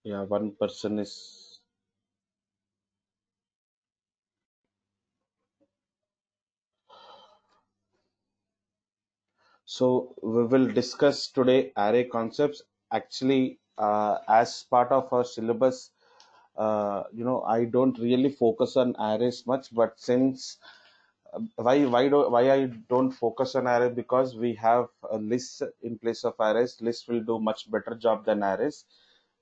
Yeah, one person is. So we will discuss today array concepts. Actually, as part of our syllabus, I don't really focus on arrays much. But since why I don't focus on array, because we have a list in place of arrays. List will do much better job than arrays.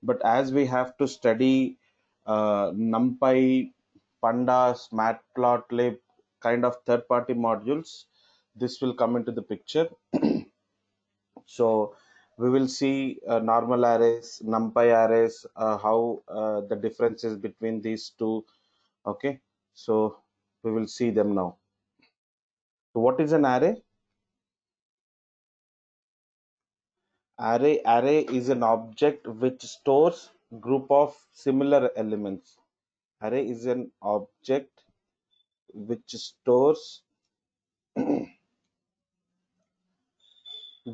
But as we have to study NumPy, Pandas, Matplotlib kind of third-party modules, this will come into the picture. So we will see normal arrays, NumPy arrays, how the differences between these two. Okay, so we will see them now. So what is an array? Array is an object which stores group of similar elements. Array is an object which stores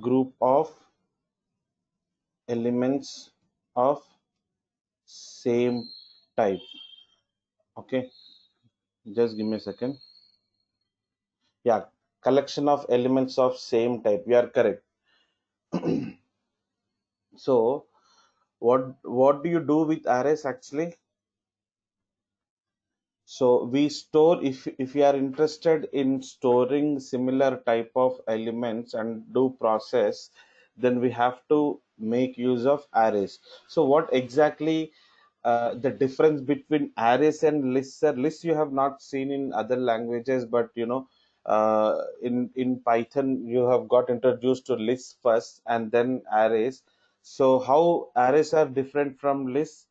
group of elements of same type. Okay, just give me a second. Yeah, collection of elements of same type. You are correct. So what do you do with arrays actually? So we store, if you are interested in storing similar type of elements and do process, then we have to make use of arrays. So what exactly the difference between arrays and lists? Are lists you have not seen in other languages, but in Python you have got introduced to lists first and then arrays. So how arrays are different from lists?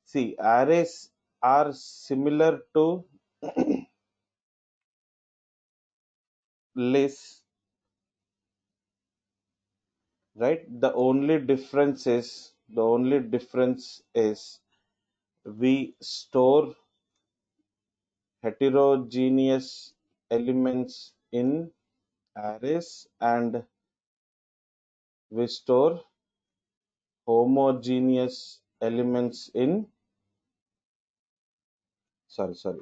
See, arrays are similar to lists, right? The only difference is we store heterogeneous elements in arrays and we store homogeneous elements in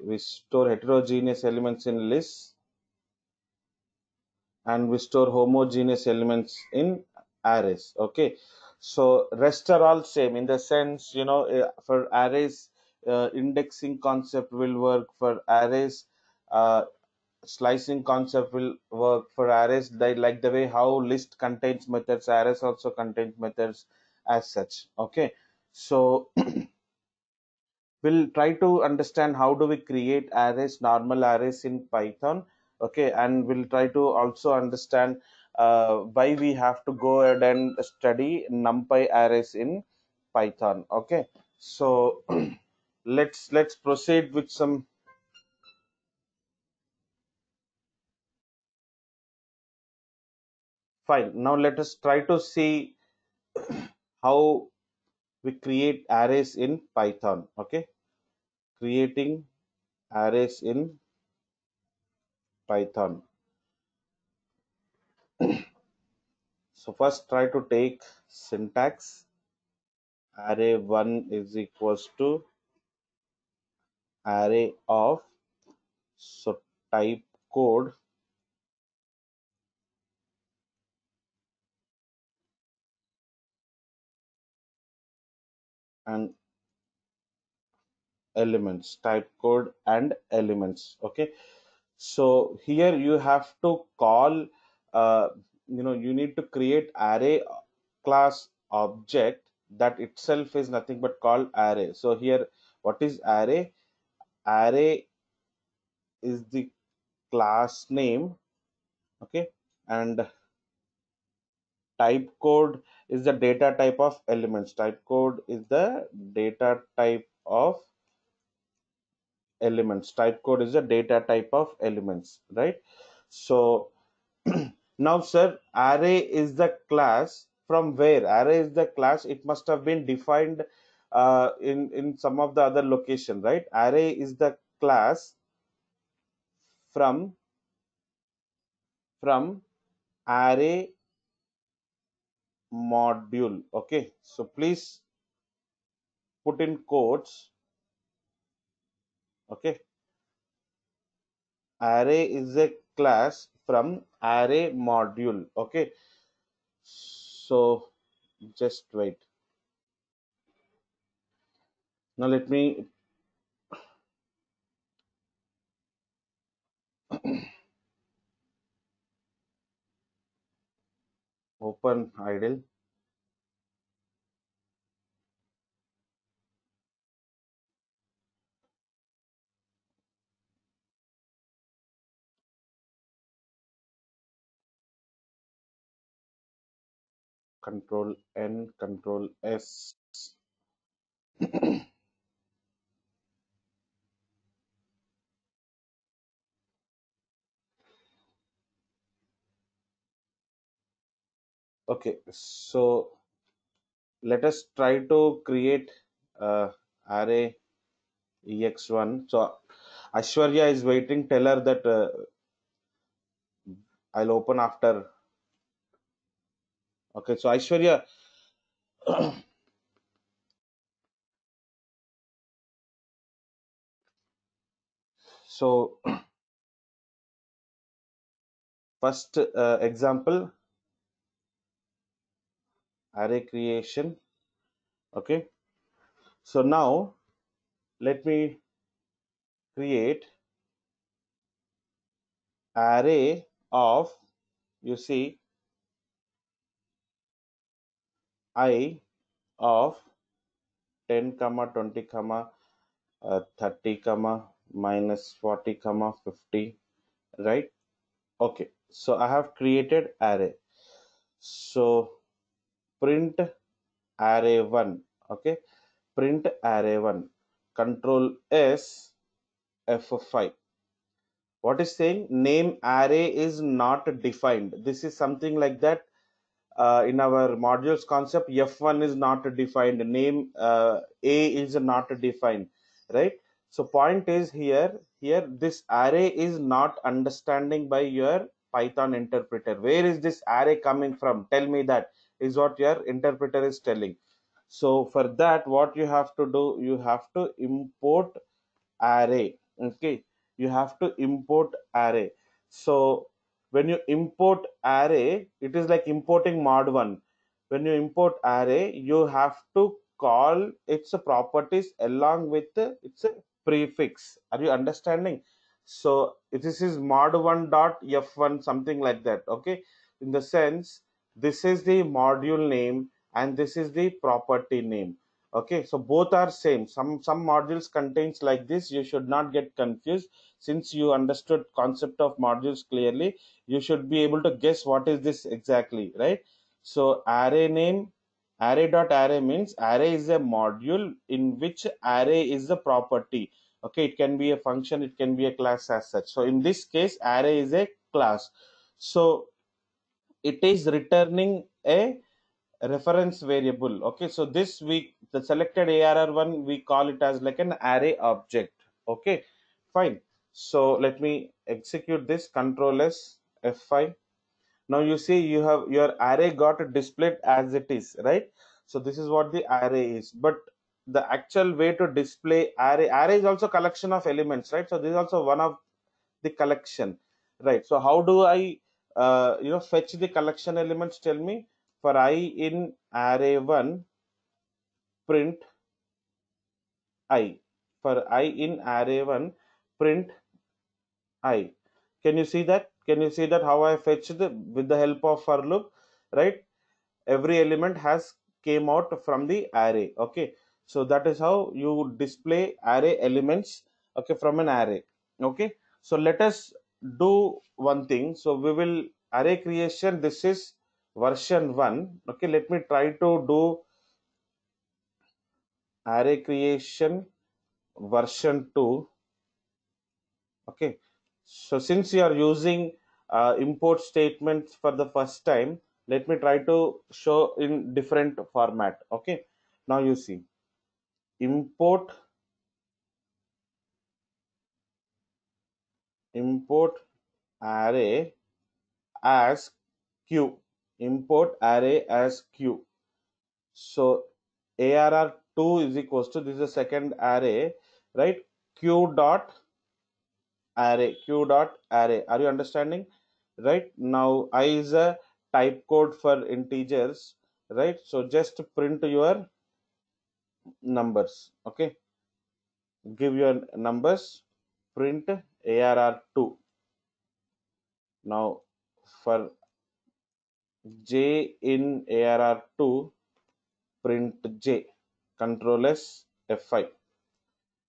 we store heterogeneous elements in lists and we store homogeneous elements in arrays. Okay, so rest are all same in the sense, for arrays, indexing concept will work for arrays, slicing concept will work for arrays. They, like the way how list contains methods, arrays also contains methods as such. Okay, so we'll try to understand how do we create arrays, normal arrays in Python. Okay, and we'll try to also understand why we have to go ahead and study NumPy arrays in Python. Okay, so let's proceed with some. Fine. Now let us try to see how we create arrays in Python. Okay, creating arrays in Python. So first try to take syntax. Array1 is equals to array of, so type code and elements, type code and elements. Okay, so here you have to call, uh, you need to create array class object that itself is nothing but called array. So here, what is array? Array is the class name. Okay, and type code is the data type of elements. Type code is the data type of elements. Type code is the data type of elements, right? So now, sir, array is the class. From where array is the class? It must have been defined in some of the other location, right? Array is the class from array module. Okay, so please put in quotes. Okay, array is a class from array module. Okay, so just wait. Now let me open idle. Control N, Control S. Okay, so let us try to create array ex1. So Ashwarya is waiting. Tell her that I'll open after. Okay, so Aishwarya, so first example, array creation. Okay, so now let me create array of, you see, I of 10 comma 20 comma 30 comma minus 40 comma 50, right? Okay, so I have created array. So print array 1. Okay, print array 1, control S, F5. What is saying? Name array is not defined. This is something like that. In our modules concept, f1 is not defined, name a is not defined, right? So point is here this array is not understanding by your Python interpreter. Where is this array coming from? Tell me, that is what your interpreter is telling. So for that, what you have to do, you have to import array. Okay, you have to import array. So when you import array, it is like importing mod1. When you import array, you have to call its properties along with its prefix. Are you understanding? So this is mod1 dot f1, something like that. Okay, in the sense, this is the module name and this is the property name. Okay, so both are same. Some modules contains like this. You should not get confused. Since you understood concept of modules clearly, you should be able to guess what is this exactly, right? So array name, array dot array means array is a module in which array is the property. Okay, it can be a function, it can be a class as such. So in this case, array is a class. So it is returning a reference variable. Okay, so this we, the selected ARR1, we call it as like an array object. Okay, fine. So let me execute this, control S, F5. Now you see you have your array got displayed as it is, right? So this is what the array is. But the actual way to display array is also collection of elements, right? So this is also one of the collection, right? So how do I fetch the collection elements? Tell me. For I in array 1, print I. For I in array 1, print I. Can you see that? Can you see that how I fetched with the help of for loop, right? Every element has came out from the array. Okay, so that is how you display array elements, okay, from an array. Okay, so let us do one thing. So we will array creation, this is version 1. Okay, let me try to do array creation version 2. Okay, so since you are using import statements for the first time, let me try to show in different format. Okay, now you see, import import array as q, import array as q. So arr 2 is equals to, this is the second array, right? Q dot array, Q dot array. Are you understanding? Right now, I is a type code for integers, right? So just print your numbers, okay? Give your numbers, print ARR2. Now for J in ARR2, print J, Control S F5.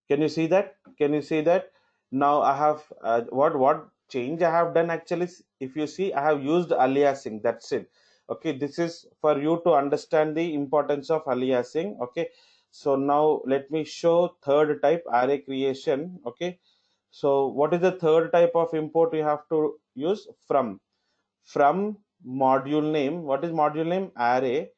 Can you see that? Can you see that? Now I have what change I have done actually. If you see, I have used aliasing. That's it. Okay, this is for you to understand the importance of aliasing. Okay, so now let me show third type, array creation. Okay, so what is the third type of import you have to use? From module name. What is module name? Array.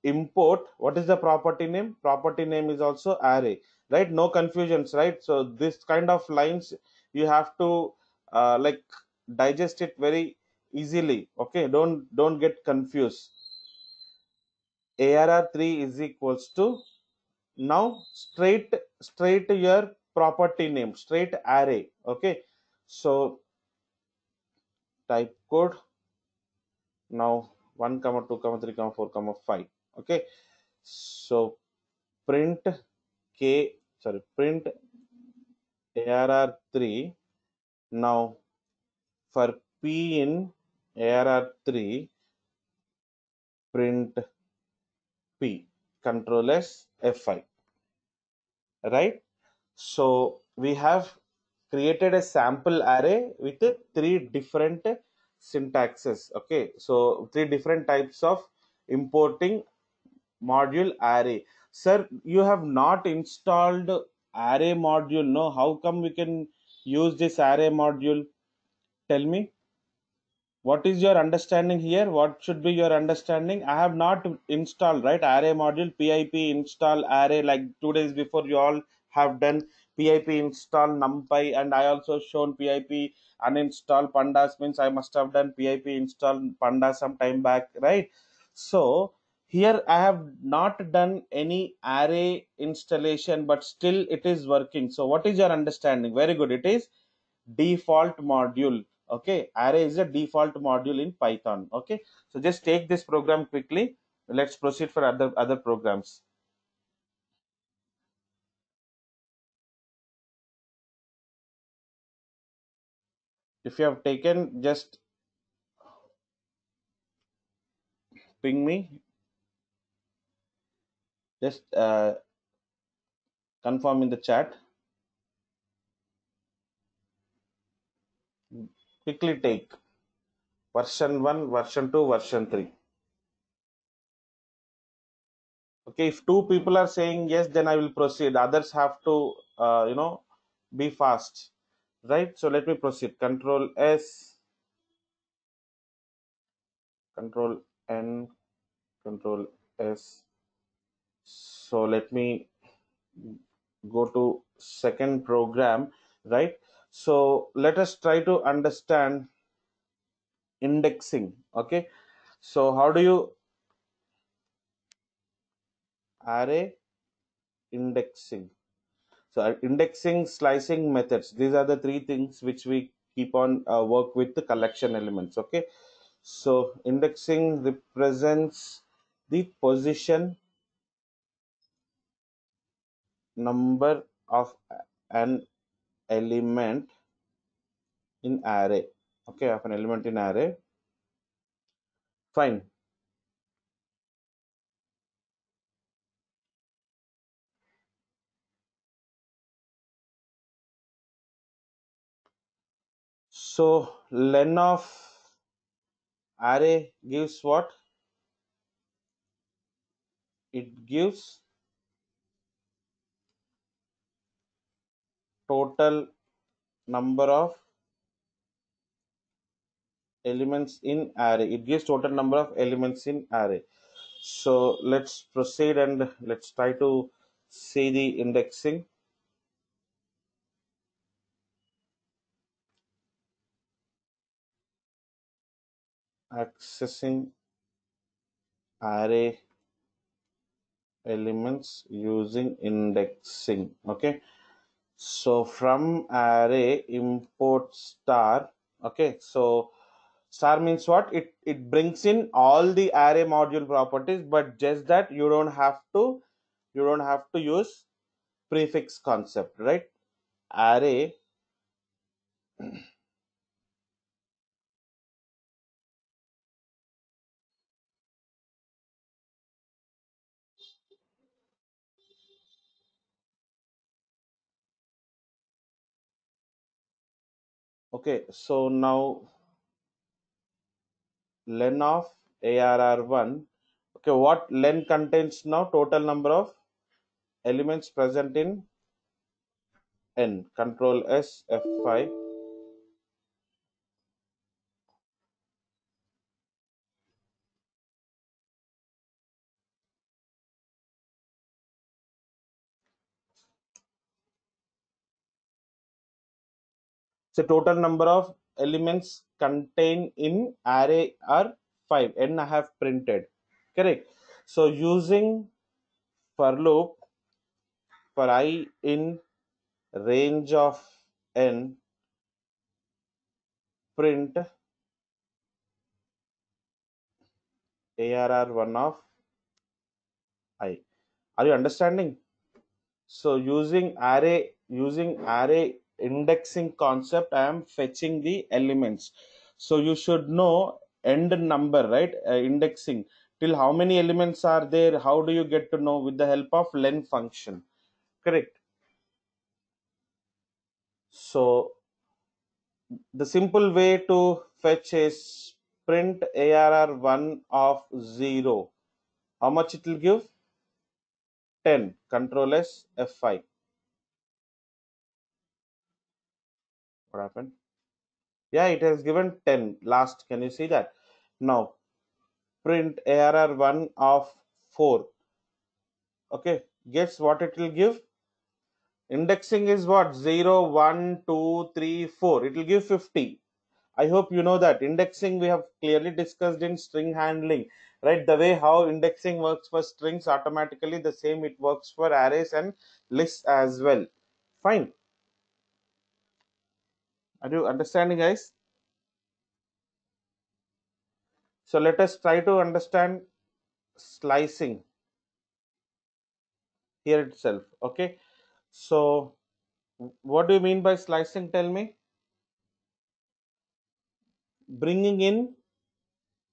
Import, what is the property name? Property name is also array, right? No confusions, right? So this kind of lines you have to like digest it very easily. Okay, don't get confused. ARR3 is equals to, now straight your property name, straight array. Okay, so type code, now 1 comma 2 comma 3 comma 4 comma 5. Okay, so print k, sorry, print ARR3. Now for P in ARR3, print P, Control S F5, right? So we have created a sample array with three different syntaxes. Okay, so three different types of importing module array. Sir, you have not installed array module. No, how come we can use this array module? Tell me, what is your understanding here? What should be your understanding? I have not installed, right, array module. Pip install array, like 2 days before you all have done pip install numpy, and I also shown pip uninstall pandas, means I must have done pip install panda some time back, right? So here I have not done any array installation, but still it is working. So what is your understanding? Very good, it is default module. Okay, array is a default module in Python. Okay, so just take this program quickly. Let's proceed for other programs. If you have taken, just ping me. Just confirm in the chat. Quickly take version 1, version 2, version 3. Okay, if two people are saying yes, then I will proceed. Others have to be fast, right? So let me proceed. Control S, control N, control S. So let me go to second program, right? So let us try to understand indexing. Okay, so how do you array indexing? So indexing, slicing methods, these are the three things which we keep on work with the collection elements. Okay, so indexing represents the position number of an element in array. Okay, of an element in array. Fine. So len of array gives what? It gives total number of elements in array. It gives total number of elements in array. So let's proceed and let's try to see the indexing. Accessing array elements using indexing. Okay, so from array import star. Okay, so star means what? It brings in all the array module properties, but just that you don't have to use prefix concept, right? Array. Okay, so now len of arr1. Okay, what len contains now? Total number of elements present in n. Control s f5. So total number of elements contained in array are 5. N I have printed. Correct. So using for loop for I in range of n, print arr1 of I. Are you understanding? So using array indexing concept, I am fetching the elements. So you should know end number, right? Indexing till how many elements are there. How do you get to know? With the help of len function. Correct. So the simple way to fetch is print arr1 of 0. How much it will give? 10. Control S F5. What happened? Yeah, it has given 10 last. Can you see that? Now print arr1 of 4. Okay, guess what it will give? Indexing is what? 0, 1, 2, 3, 4. It will give 50. I hope you know that. Indexing we have clearly discussed in string handling, right? The way how indexing works for strings, automatically the same it works for arrays and lists as well. Fine. Are you understanding, guys? So let us try to understand slicing here itself. Okay. So what do you mean by slicing? Tell me. Bringing in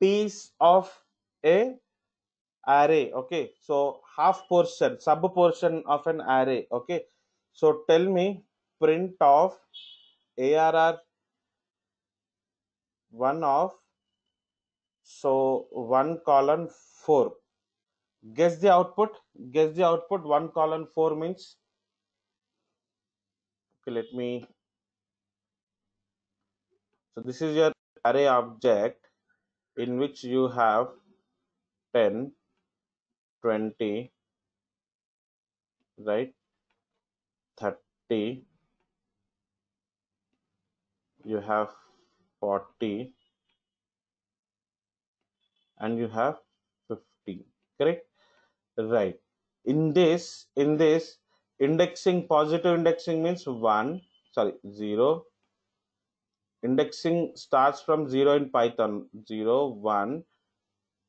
piece of a array. Okay, so half portion, sub portion of an array. Okay, so tell me print of arr1 of, so 1 colon 4. Guess the output. Guess the output. 1 colon 4 means. Okay, let me. So this is your array object in which you have 10, 20, right? 30. You have 40 and you have 50. Correct. Right. In this indexing, positive indexing means 1, sorry, 0. Indexing starts from 0 in Python. 0, 1,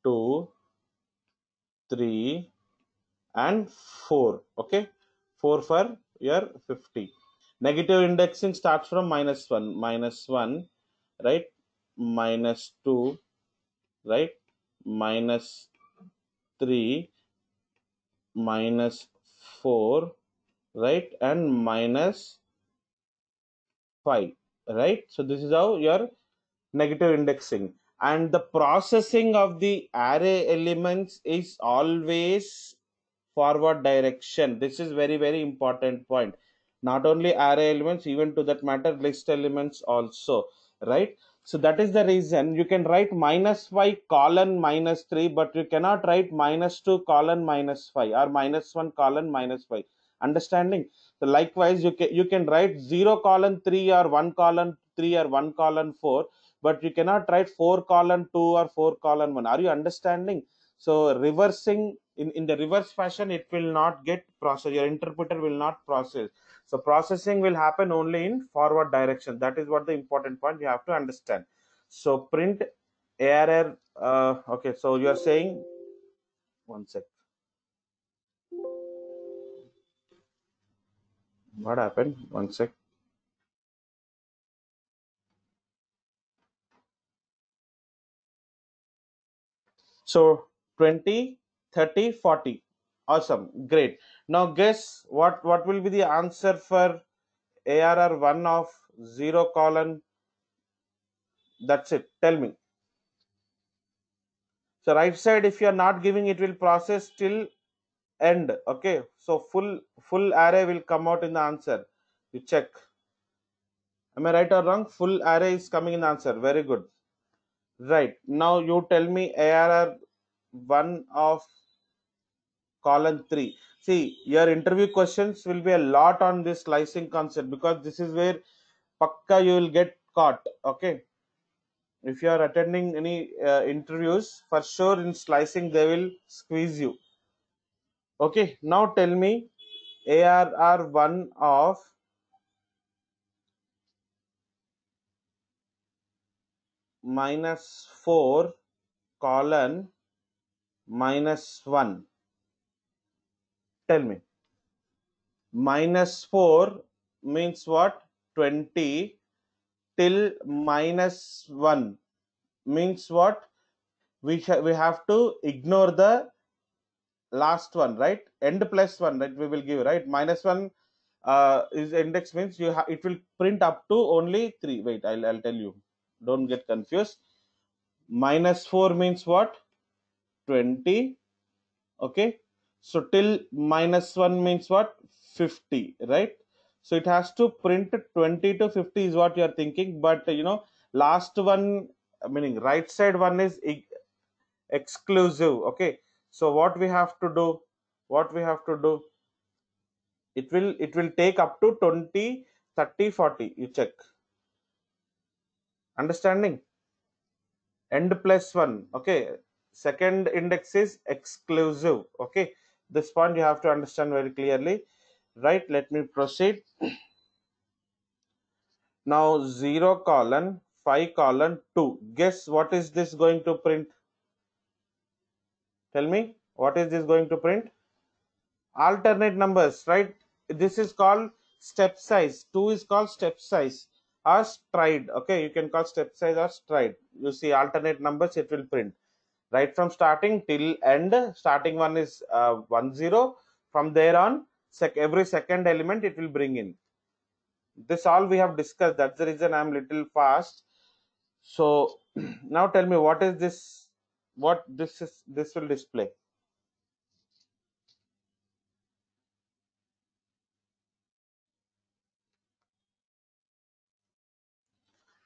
2, 3, and 4. Okay, 4 for your 50. Negative indexing starts from -1. -1, right? -2, right? -3, -4, right? And -5, right? So this is how your negative indexing. And the processing of the array elements is always forward direction. This is very, very important point. Not only array elements, even to that matter list elements also, right? So that is the reason you can write -5 colon -3, but you cannot write -2 colon -5 or -1 colon -5. Understanding? So likewise you can write 0 colon 3 or 1 colon 3 or 1 colon 4, but you cannot write 4 colon 2 or 4 colon 1. Are you understanding? So reversing in the reverse fashion, it will not get processed. Your interpreter will not process. So processing will happen only in forward direction. That is what the important point you have to understand. So print ARR. Okay, so you are saying, one sec, what happened, one sec. So 20, 30, 40. Awesome, great. Now guess what will be the answer for ARR 1 of 0 colon. That's it. Tell me. So right side, if you are not giving, it will process till end. Okay. So full array will come out in the answer. You check. Am I right or wrong? Full array is coming in the answer. Very good. Right. Now you tell me ARR 1 of column 3. See, your interview questions will be a lot on this slicing concept, because this is where pakka you will get caught. Okay. If you are attending any interviews, for sure in slicing they will squeeze you. Okay, now tell me ARR 1 of -4 colon -1. Tell me. -4 means what? 20 till -1 means what? We have to ignore the last one, right? End plus 1, right? We will give, right? -1 is index, means it will print up to only 3. Wait, I'll tell you. Don't get confused. -4 means what? 20. Okay. So till -1 means what? 50, right? So it has to print 20 to 50 is what you are thinking. But last one, meaning right side one is exclusive. Okay. So what we have to do? What we have to do? It will take up to 20, 30, 40. You check. Understanding? End plus 1. Okay. Second index is exclusive. Okay. This point you have to understand very clearly. Right. Let me proceed. Now 0 colon 5 colon 2. Guess what is this going to print? Tell me. What is this going to print? Alternate numbers, right? This is called step size. 2 is called step size or stride. Okay, you can call step size or stride. You see alternate numbers, it will print right from starting till end. Starting one is 1 0. From there on, every second element it will bring in. This all we have discussed. That's the reason I'm little fast. So now tell me, what is this? What this is? This will display.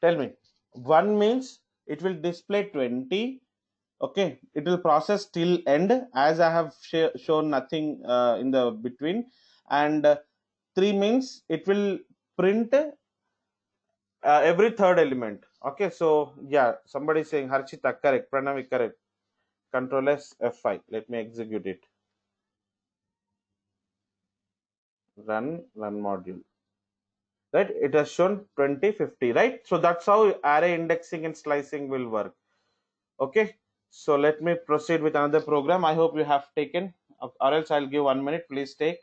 Tell me. 1 means it will display 20. Okay, it will process till end, as I have shown nothing in the between. And 3 means it will print every third element. Okay, so yeah, somebody is saying Harshita, correct, Pranavi, correct. Control S F5. Let me execute it. Run module. Right, it has shown 20, 50, right? So that's how array indexing and slicing will work. Okay, so let me proceed with another program. I hope you have taken, or else I'll give 1 minute. Please take.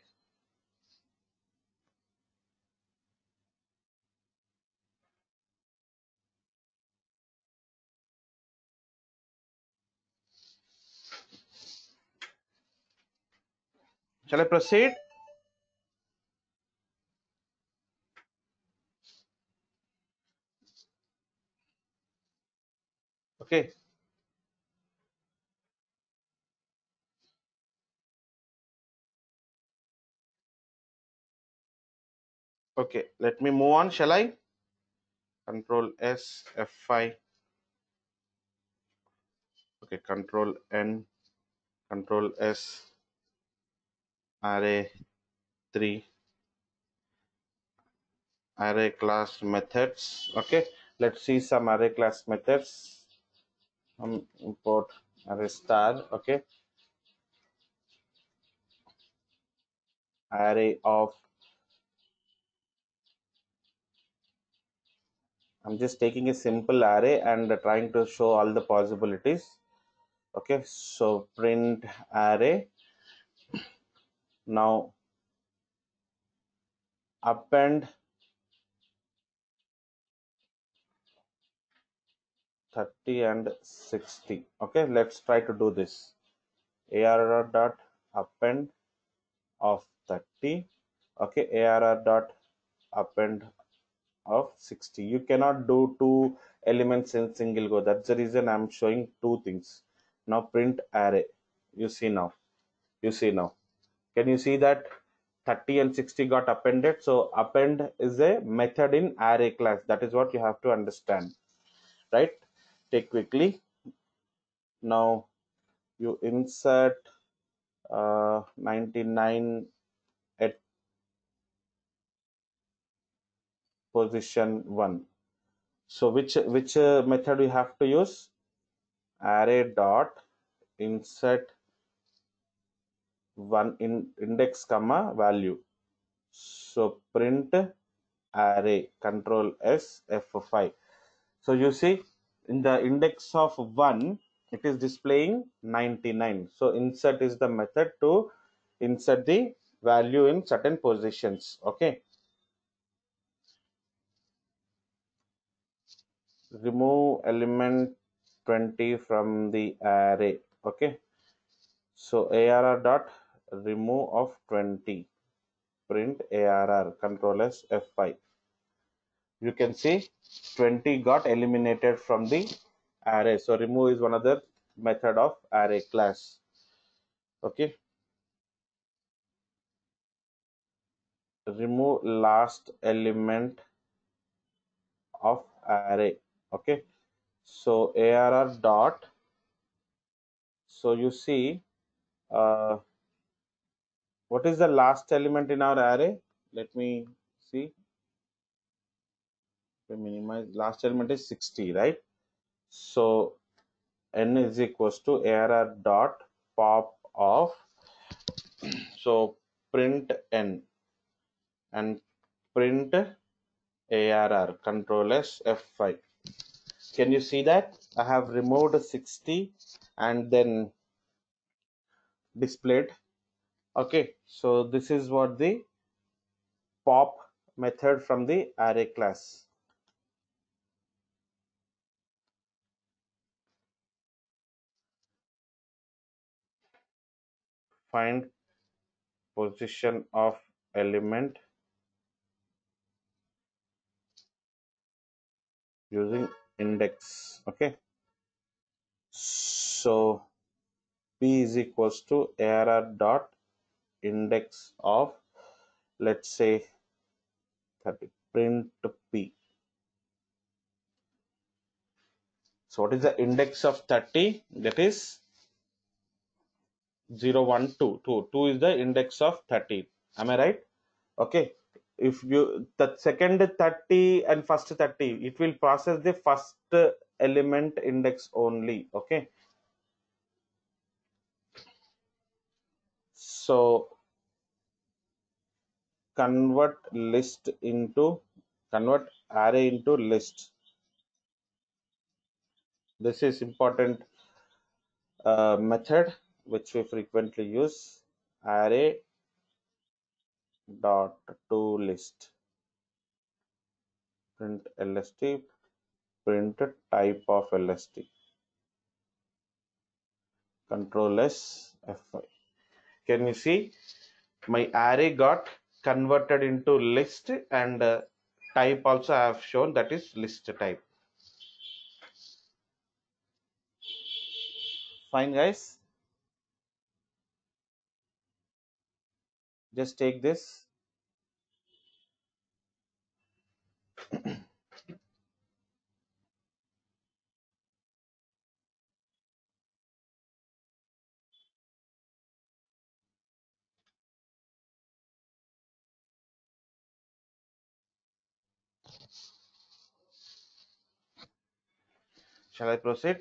Shall I proceed? Okay. Okay, let me move on. Shall I? Control S F5. Okay, Control N, Control S, array 3, array class methods. Okay, let's see some array class methods. Import array star, okay, array of, I'm just taking a simple array and trying to show all the possibilities. Okay, so print array. Now append 30 and 60. Okay, let's try to do this. Arr dot append of 30. Okay, arr dot append of 60. You cannot do two elements in single go. That's the reason I'm showing two things. Now print array. You see now. You see now. Can you see that 30 and 60 got appended? So append is a method in array class. That is what you have to understand, right? Take quickly. Now you insert 99 at position 1. So which method we have to use? Array dot insert 1 in index comma value. So print array, control S F5. So you see in the index of 1 it is displaying 99. So insert is the method to insert the value in certain positions. Okay, remove element 20 from the array. Okay, so arr dot remove of 20, print arr, control S F5. You can see 20 got eliminated from the array. So remove is one other method of array class. Okay, remove last element of array. Okay, so arr dot, so you see what is the last element in our array? Let me see. We minimize, last element is 60, right? So n is equals to arr dot pop of, so print n and print arr, control S F5. Can you see that I have removed 60 and then displayed? Okay, so this is what the pop method from the array class. Find position of element using index. Okay, so p is equals to arr dot index of, let's say 30, print p. So what is the index of 30? That is 0 1 2 2. 2 is the index of 30. Am I right? Okay, if you, the second 30 and first 30, it will process the first element index only. Okay, so convert list into, convert array into list. This is important method which we frequently use. Array dot to list, print lst, print type of lst, control S F5. Can you see my array got converted into list, and type also I have shown, that is list type. Fine guys, just take this. Shall I proceed?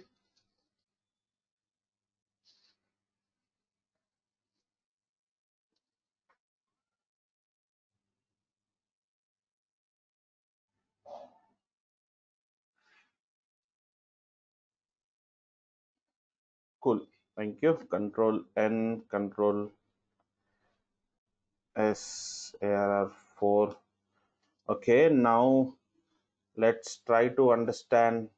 Cool. Thank you. Control N, Control S, ARR4. Okay, now let's try to understand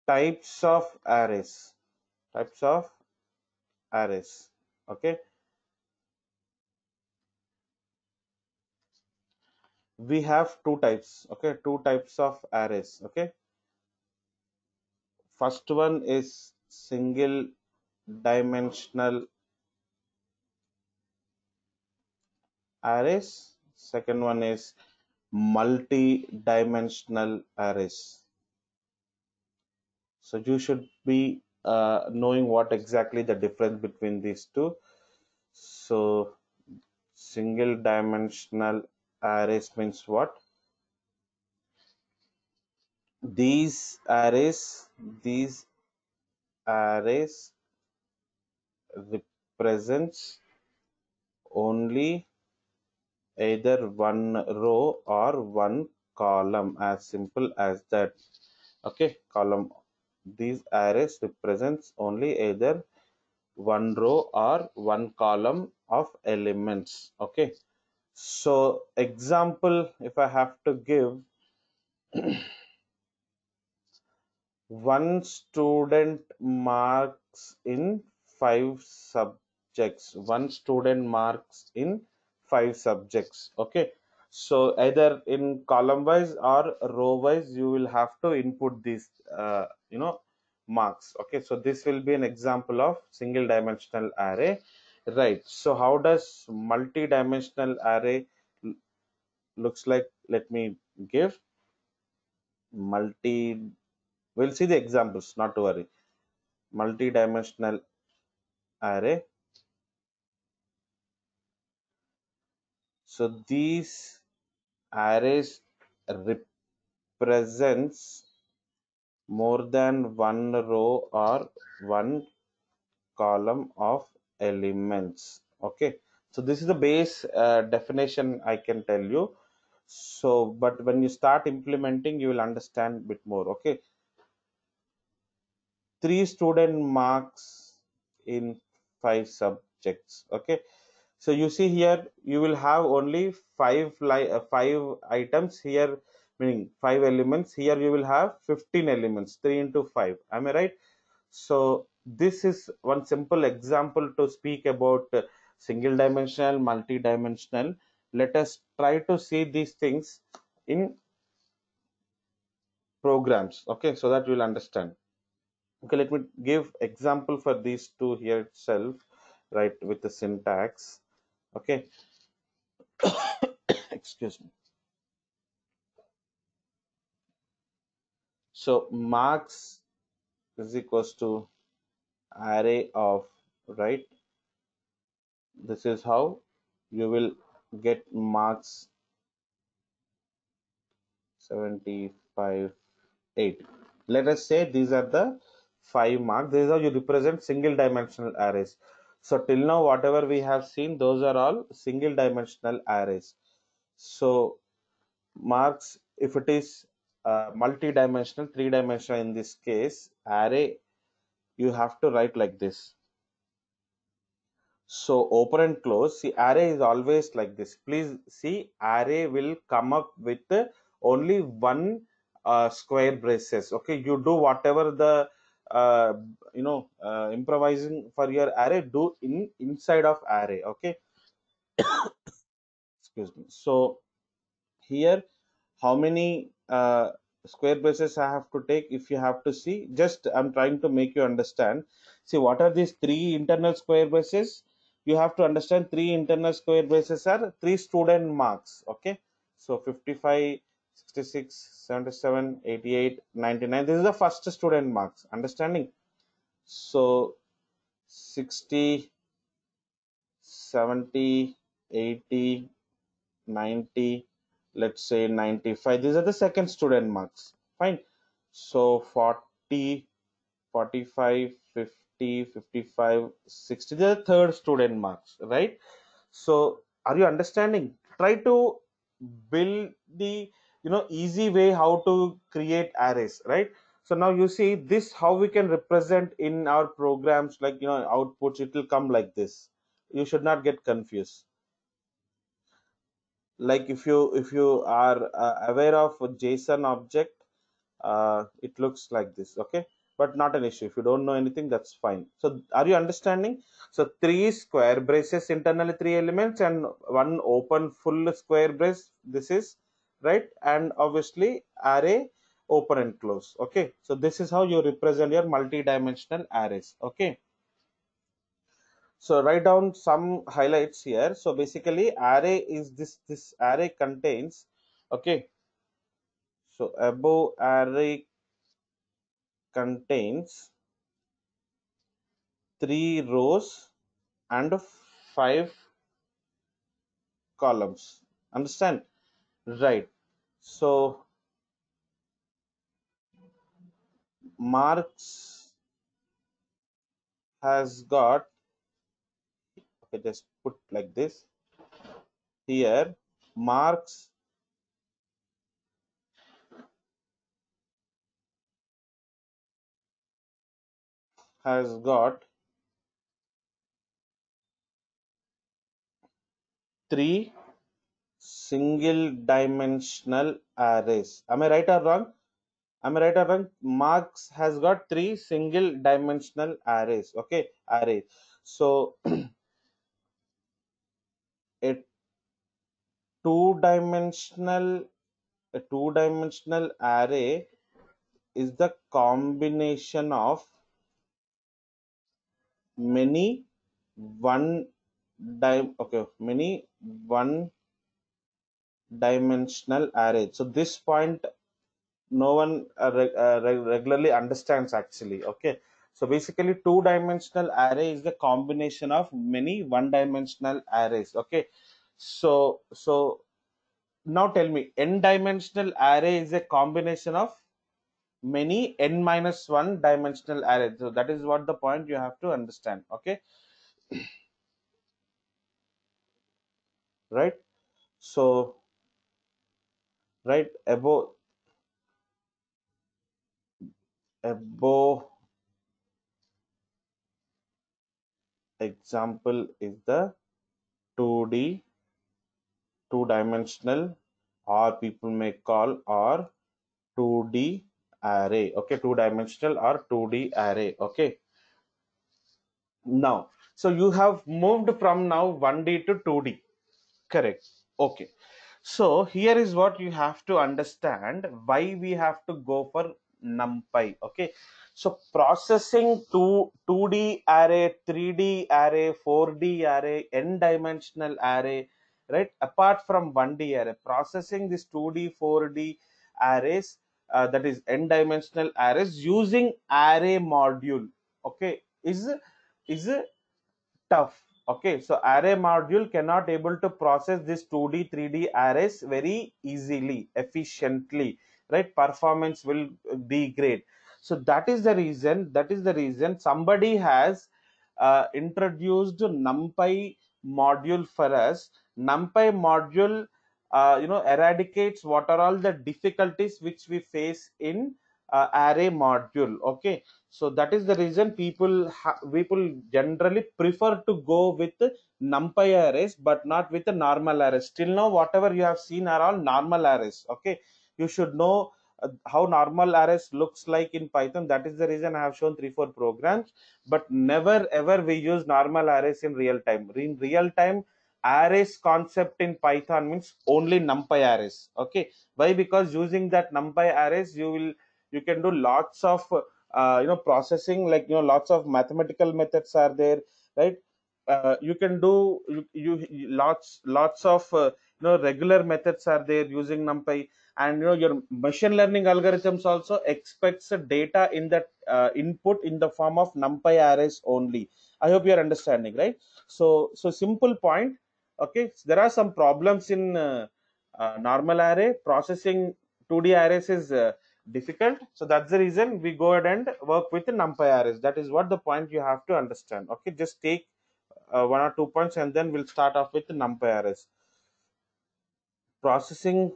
types of arrays. Types of arrays. Okay, we have two types. Okay, two types of arrays. Okay, first one is single dimensional arrays. Second one is multi-dimensional arrays. So you should be knowing what exactly the difference between these two. So single dimensional arrays means what? These arrays, these arrays represents only either one row or one column, as simple as that. Okay, column. These arrays represents only either one row or one column of elements. Okay, so example, if I have to give, one student marks in five subjects. One student marks in five subjects. Okay, so either in column wise or row wise, you will have to input these, marks. Okay, so this will be an example of single dimensional array, right? So how does multi-dimensional array looks like? Let me give multi. We'll see the examples, not to worry. Multi-dimensional array. So these arrays represents more than one row or one column of elements. Okay, so this is the base definition I can tell you. So but when you start implementing, you will understand a bit more. Okay, three student marks in five subjects. Okay, so you see here you will have only five items here, meaning five elements. Here you will have 15 elements, 3 into 5. Am I right? So this is one simple example to speak about single dimensional, multi-dimensional. Let us try to see these things in programs. Okay, so that you will understand. Okay, let me give example for these two here itself, right, with the syntax. Okay, excuse me. So marks is equals to array of, right? This is how you will get marks 75, 8. Let us say these are the 5 marks. This is how you represent single dimensional arrays. So till now, whatever we have seen, those are all single dimensional arrays. So marks, if it is multi-dimensional, three-dimensional in this case, array, you have to write like this. So open and close. See, array is always like this. Please see, array will come up with only one square braces. Okay, you do whatever the uh, improvising for your array, do in inside of array. Okay, excuse me. So here, how many square braces I have to take? If you have to see, just I'm trying to make you understand. See, what are these three internal square braces? You have to understand three internal square braces are three student marks. Okay, so 55, 66, 77, 88, 99. This is the first student marks. Understanding? So 60, 70, 80, 90, let's say 95. These are the second student marks. Fine. So 40, 45, 50, 55, 60. These are the third student marks, right? So are you understanding? Try to build the easy way how to create arrays, right? So now you see this how we can represent in our programs, like outputs, it will come like this. You should not get confused. Like if you are aware of a JSON object, it looks like this, okay? But not an issue. If you don't know anything, that's fine. So are you understanding? So three square braces, internally three elements, and one open full square brace, this is right, and obviously array open and close. Okay, so this is how you represent your multi-dimensional arrays. Okay, so write down some highlights here. So basically array is this array contains, okay, so above array contains three rows and five columns. Understand? Right. So marks has got, okay, just put like this here. Marks has got three single dimensional arrays. Am I right or wrong? Am I right or wrong? Marks has got three single dimensional arrays. Okay, array. So a two dimensional a two-dimensional array is the combination of many one many one dimensional array. So this point no one regularly understands actually. Okay, so basically two dimensional array is the combination of many one dimensional arrays. Okay, so now tell me, n dimensional array is a combination of many n minus one dimensional array. So that is what the point you have to understand. Okay, right? So right above example is the 2D, two dimensional, or people may call, or 2D array. Okay, two dimensional or 2D array. Okay, now so you have moved from now 1D to 2D. Correct. Okay. So here is what you have to understand why we have to go for NumPy. Okay. So processing 2D array, 3D array, 4D array, n dimensional array, right? Apart from 1D array, processing this 2D, 4D arrays, that is n dimensional arrays using array module. Okay, is tough. Okay, so array module cannot able to process this 2D 3D arrays very easily, efficiently, right? Performance will degrade. So that is the reason somebody has introduced NumPy module for us. NumPy module eradicates what are all the difficulties which we face in array module. Okay, so that is the reason people generally prefer to go with NumPy arrays, but not with the normal arrays. Till now whatever you have seen are all normal arrays. Okay, you should know how normal arrays looks like in Python. That is the reason I have shown 3 4 programs, but never ever we use normal arrays in real time. In real time, arrays concept in Python means only NumPy arrays. Okay, why? Because using that NumPy arrays you can do lots of processing, like lots of mathematical methods are there, right? You can do lots of regular methods are there using NumPy, and your machine learning algorithms also expects data in that input in the form of NumPy arrays only. I hope you are understanding, right? So simple point. Okay, there are some problems in normal array processing. 2D arrays is difficult, so that's the reason we go ahead and work with the NumPy arrays. That is what the point you have to understand. Okay, just take 1 or 2 points and then we'll start off with the NumPy arrays. processing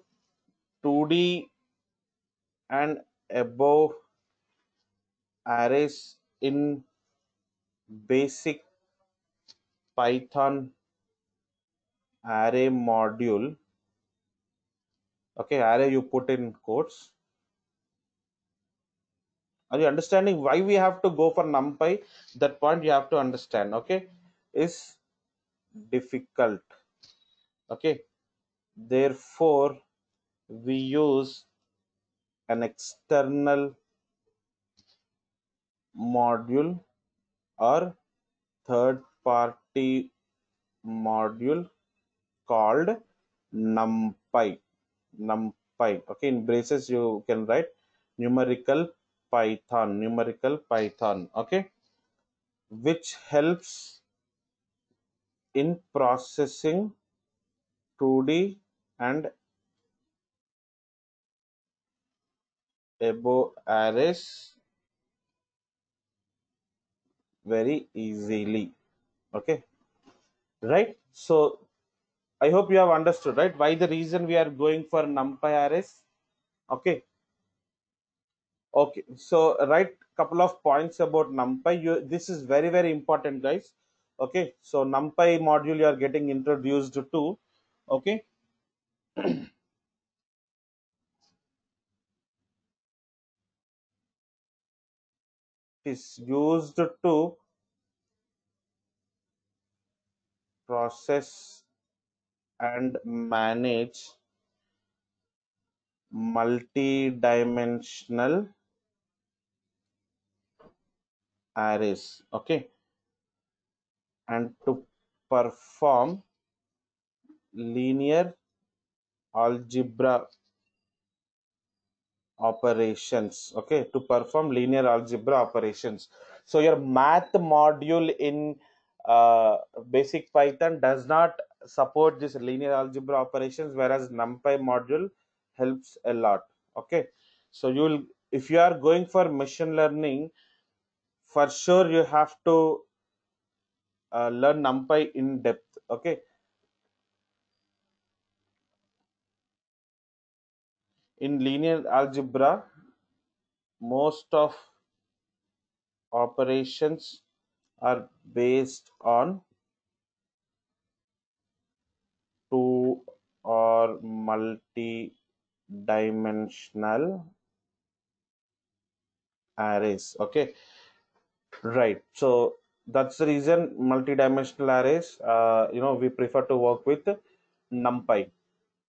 2D and above arrays in basic Python array module. Okay, array you put in quotes. Are you understanding why we have to go for NumPy? That point you have to understand. Okay, is difficult. Okay, therefore we use an external module or third party module called NumPy. NumPy. Okay, in braces you can write numerical Python. Okay, which helps in processing 2D and above arrays very easily. Okay, right? So I hope you have understood, right? Why the reason we are going for NumPy arrays. Okay, okay. So write couple of points about NumPy. This is very important, guys. Okay, so NumPy module you are getting introduced to. Okay, is used to process and manage multi-dimensional arrays. Okay, and to perform linear algebra operations. Okay, to perform linear algebra operations. So your math module in basic Python does not support this linear algebra operations, whereas NumPy module helps a lot. Okay, so you'll, if you are going for machine learning, for sure you have to learn NumPy in depth. Okay, in linear algebra most of operations are based on two or multi-dimensional arrays. Okay, right. So that's the reason multi-dimensional arrays, we prefer to work with NumPy.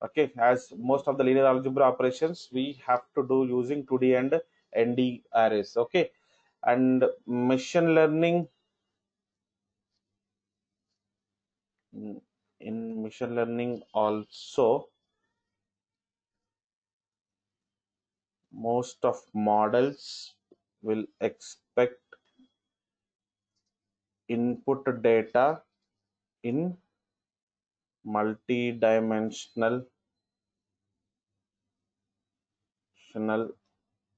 Okay, as most of the linear algebra operations we have to do using 2D and ND arrays. Okay, and machine learning, in machine learning also most of models will expect input data in multi-dimensional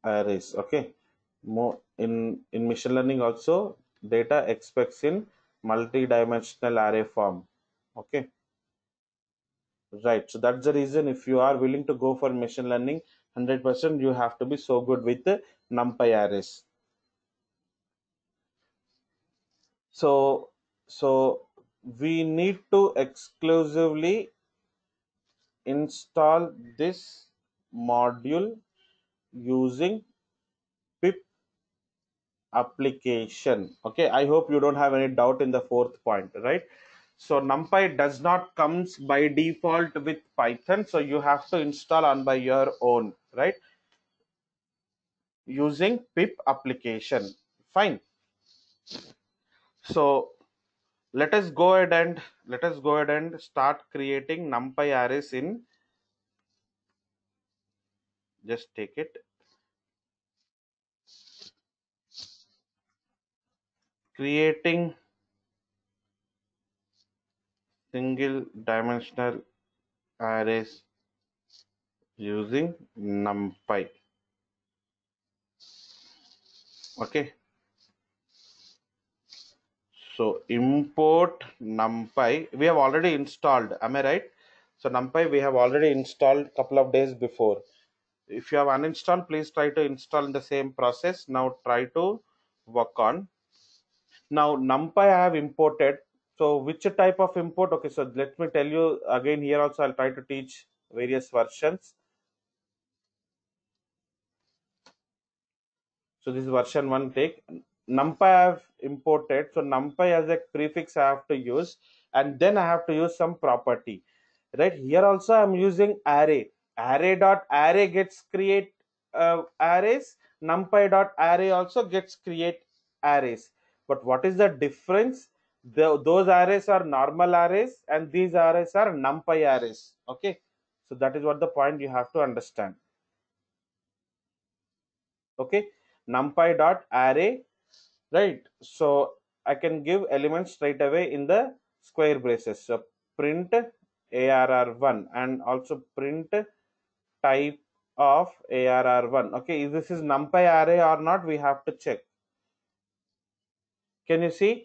arrays. Okay, more in machine learning also data expects in multi-dimensional array form. Okay, right. So that's the reason if you are willing to go for machine learning 100%, you have to be so good with the NumPy arrays. So we need to exclusively install this module using pip application. Okay, I hope you don't have any doubt in the fourth point, right? So NumPy does not comes by default with Python, so you have to install on by your own, right? Using pip application. Fine. So let us go ahead and start creating NumPy arrays in, just take it, creating single dimensional arrays using NumPy. Okay, so import NumPy. We have already installed. Am I right? So NumPy we have already installed couple of days before. If you have uninstalled, please try to install in the same process. Now try to work on. Now NumPy I have imported. So which type of import? Okay, so let me tell you again here also I'll try to teach various versions. So this is version 1 take. NumPy I have imported. So NumPy as a prefix I have to use, and then I have to use some property. Right here also I'm using array. Array gets create arrays. NumPy.array also gets create arrays. But what is the difference? Those arrays are normal arrays and these arrays are NumPy arrays. Okay. So that is what the point you have to understand. Okay. NumPy.array, right? So I can give elements straight away in the square braces. So print arr1 and also print type of arr1. Okay, if this is numpy array or not, we have to check. Can you see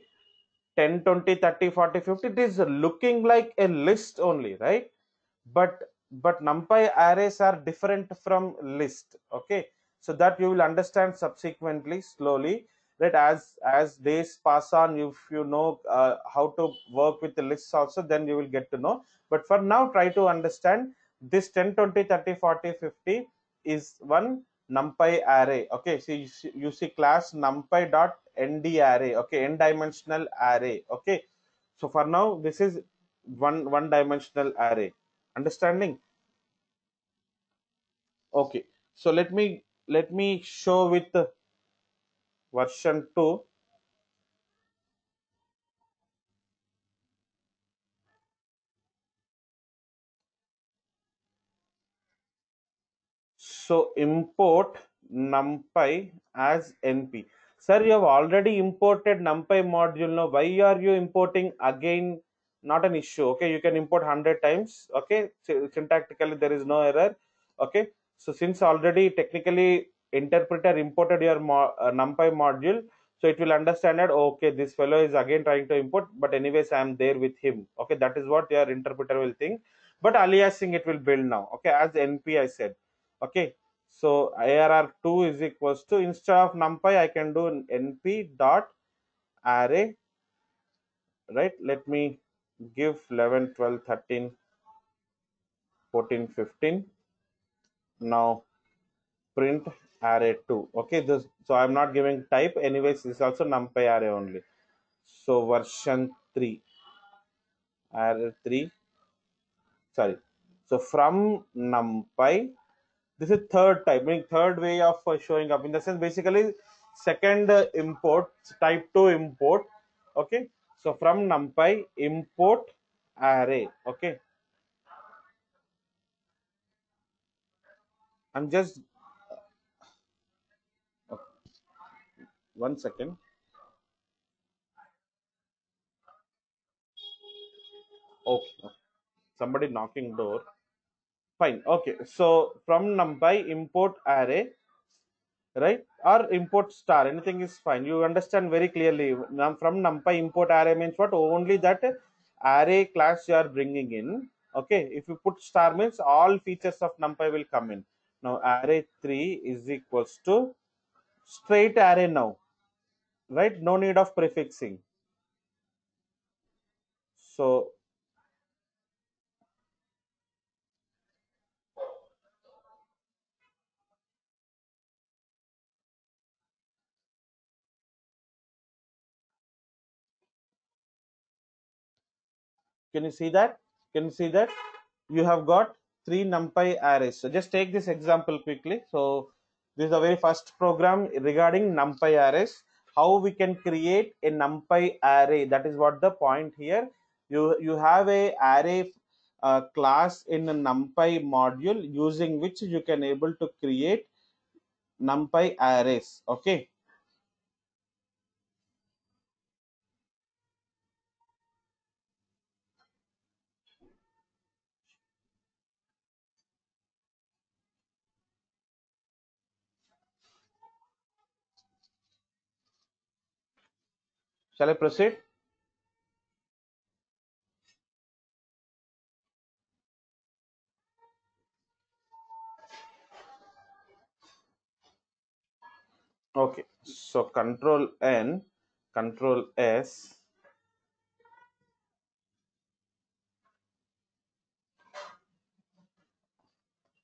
10, 20, 30, 40, 50? It is looking like a list only, right? But numpy arrays are different from list. Okay, so that you will understand subsequently slowly, that as days pass on, if you know how to work with the lists also, then you will get to know. But for now, try to understand this 10, 20, 30, 40, 50 is one numpy array. Okay, so you see class numpy dot nd array. Okay, n dimensional array. Okay, so for now this is one dimensional array. Understanding? Okay, so let me show with the version 2. So import numpy as np. Sir, you have already imported numpy module. Now why are you importing again? Not an issue. Okay, you can import 100 times. Okay, syntactically there is no error. Okay, so since already technically interpreter imported your numpy module, so it will understand that okay, this fellow is again trying to import, but anyways I am there with him. Okay, that is what your interpreter will think. But aliasing it will build now. Okay, as np I said. Okay, so arr2 is equals to, instead of numpy I can do np dot array, right? Let me give 11, 12, 13, 14, 15. Now print array 2. Okay, this, so I'm not giving type. Anyways, this is also numpy array only. So version 3, array 3, sorry. So from numpy, this is third type, meaning third way of showing up, in the sense basically second import, type 2 import. Okay, so from numpy import array. Okay, I'm just, 1 second. Okay, somebody knocking door. Fine. Okay, so from numpy import array, right? Or import star, anything is fine. You understand very clearly. Now from numpy import array means what? Only that array class you are bringing in. Okay, if you put star means all features of numpy will come in. Now array 3 is equals to straight array now, right? No need of prefixing. So can you see that? Can you see that? You have got three numpy arrays. So just take this example quickly. So this is the very first program regarding numpy arrays. How we can create a numpy array. That is what the point here. You have a array class in a numpy module, using which you can able to create numpy arrays. Okay. Shall I proceed? Okay, so control N, control S.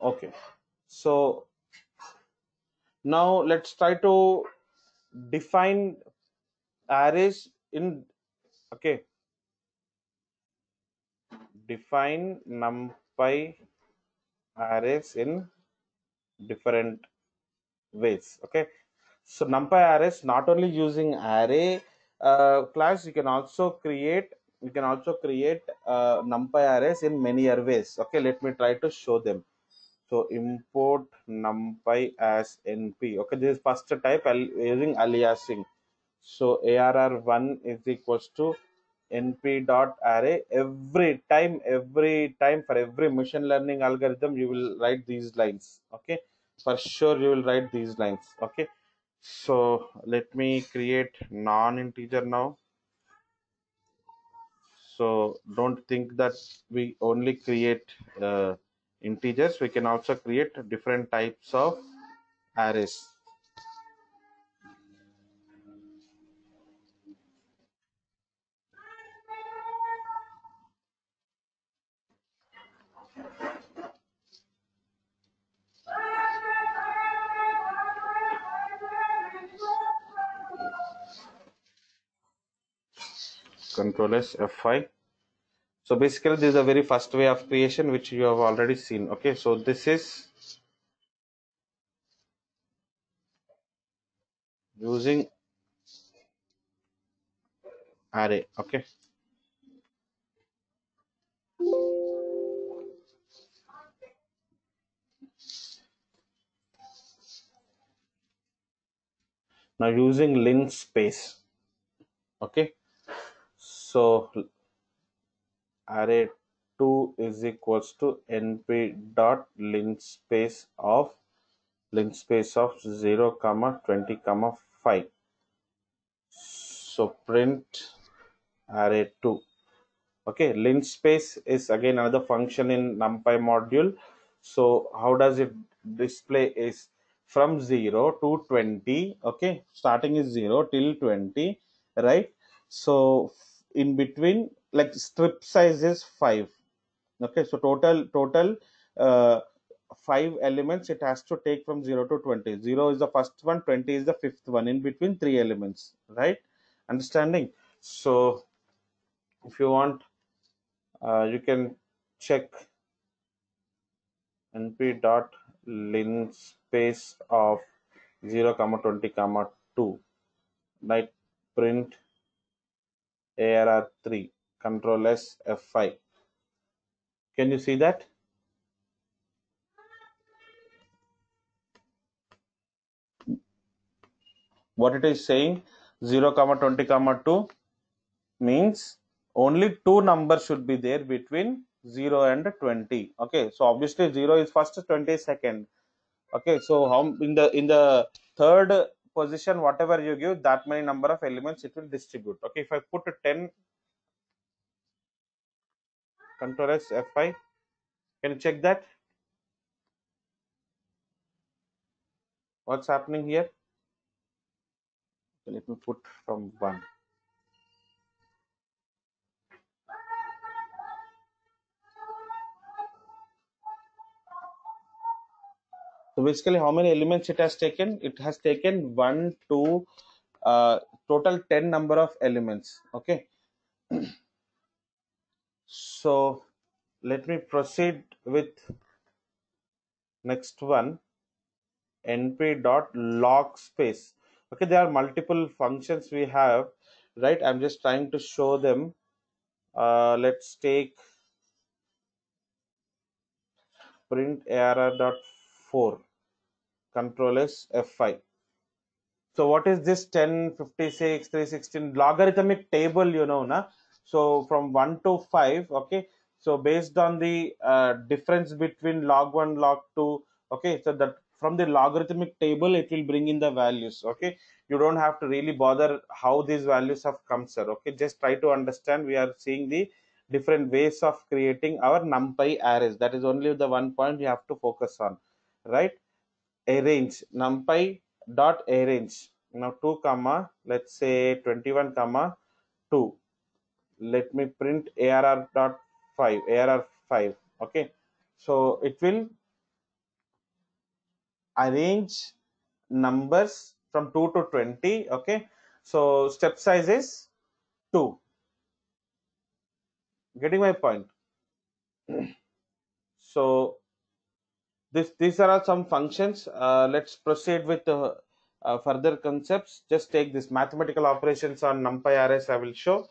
Okay, so now let's try to define arrays in, okay, define numpy arrays in different ways. Okay, so numpy arrays, not only using array class, you can also create numpy arrays in many other ways. Okay, let me try to show them. So import numpy as np. Okay, this is first type using aliasing. So arr1 is equals to np dot array. Every time for every machine learning algorithm you will write these lines. Okay, for sure you will write these lines. Okay, so let me create non-integer now. So don't think that we only create integers. We can also create different types of arrays. Control S F5. So basically this is the very first way of creation which you have already seen. Okay, so this is using array. Okay, now using linspace. Okay, so array 2 is equals to np dot linspace of 0 comma 20 comma 5. So print array 2. Okay, linspace is again another function in numpy module. So how does it display is from 0 to 20. Okay, starting is 0 till 20, right? So in between, like, strip size is 5. Okay, so total uh, 5 elements it has to take from 0 to 20. 0 is the first one, 20 is the fifth one, in between 3 elements, right? Understanding? So if you want, you can check np dot linspace of 0 comma 20 comma 2, like print arr3, control s f5. Can you see that? What it is saying, 0 comma 20 comma 2 means only two numbers should be there between 0 and 20. Okay, so obviously 0 is first, 20 is second. Okay, so how in the third position, whatever you give, that many number of elements it will distribute. Okay, if I put a 10, control s f5, can you check that what's happening here? Let me put from 1. So basically how many elements it has taken? It has taken 1 2 total 10 number of elements. Okay, so let me proceed with next one, np dot log space. Okay, there are multiple functions we have, right? I'm just trying to show them. Let's take print arr dot 4, control s f5. So what is this 10 56 316 logarithmic table, na? So from 1 to 5. Okay, so based on the difference between log 1 log 2. Okay, so that from the logarithmic table it will bring in the values. Okay, you don't have to really bother how these values have come, sir. Okay, just try to understand. We are seeing the different ways of creating our numpy arrays. That is only the one point you have to focus on, right? Arrange numpy dot arrange. Now 2 comma, let's say 21 comma 2. Let me print arr dot 5, arr 5. Okay, so it will arrange numbers from 2 to 20. Okay, so step size is 2. Getting my point? So these are some functions. Let's proceed with further concepts. Just take this mathematical operations on numpy arrays. I will show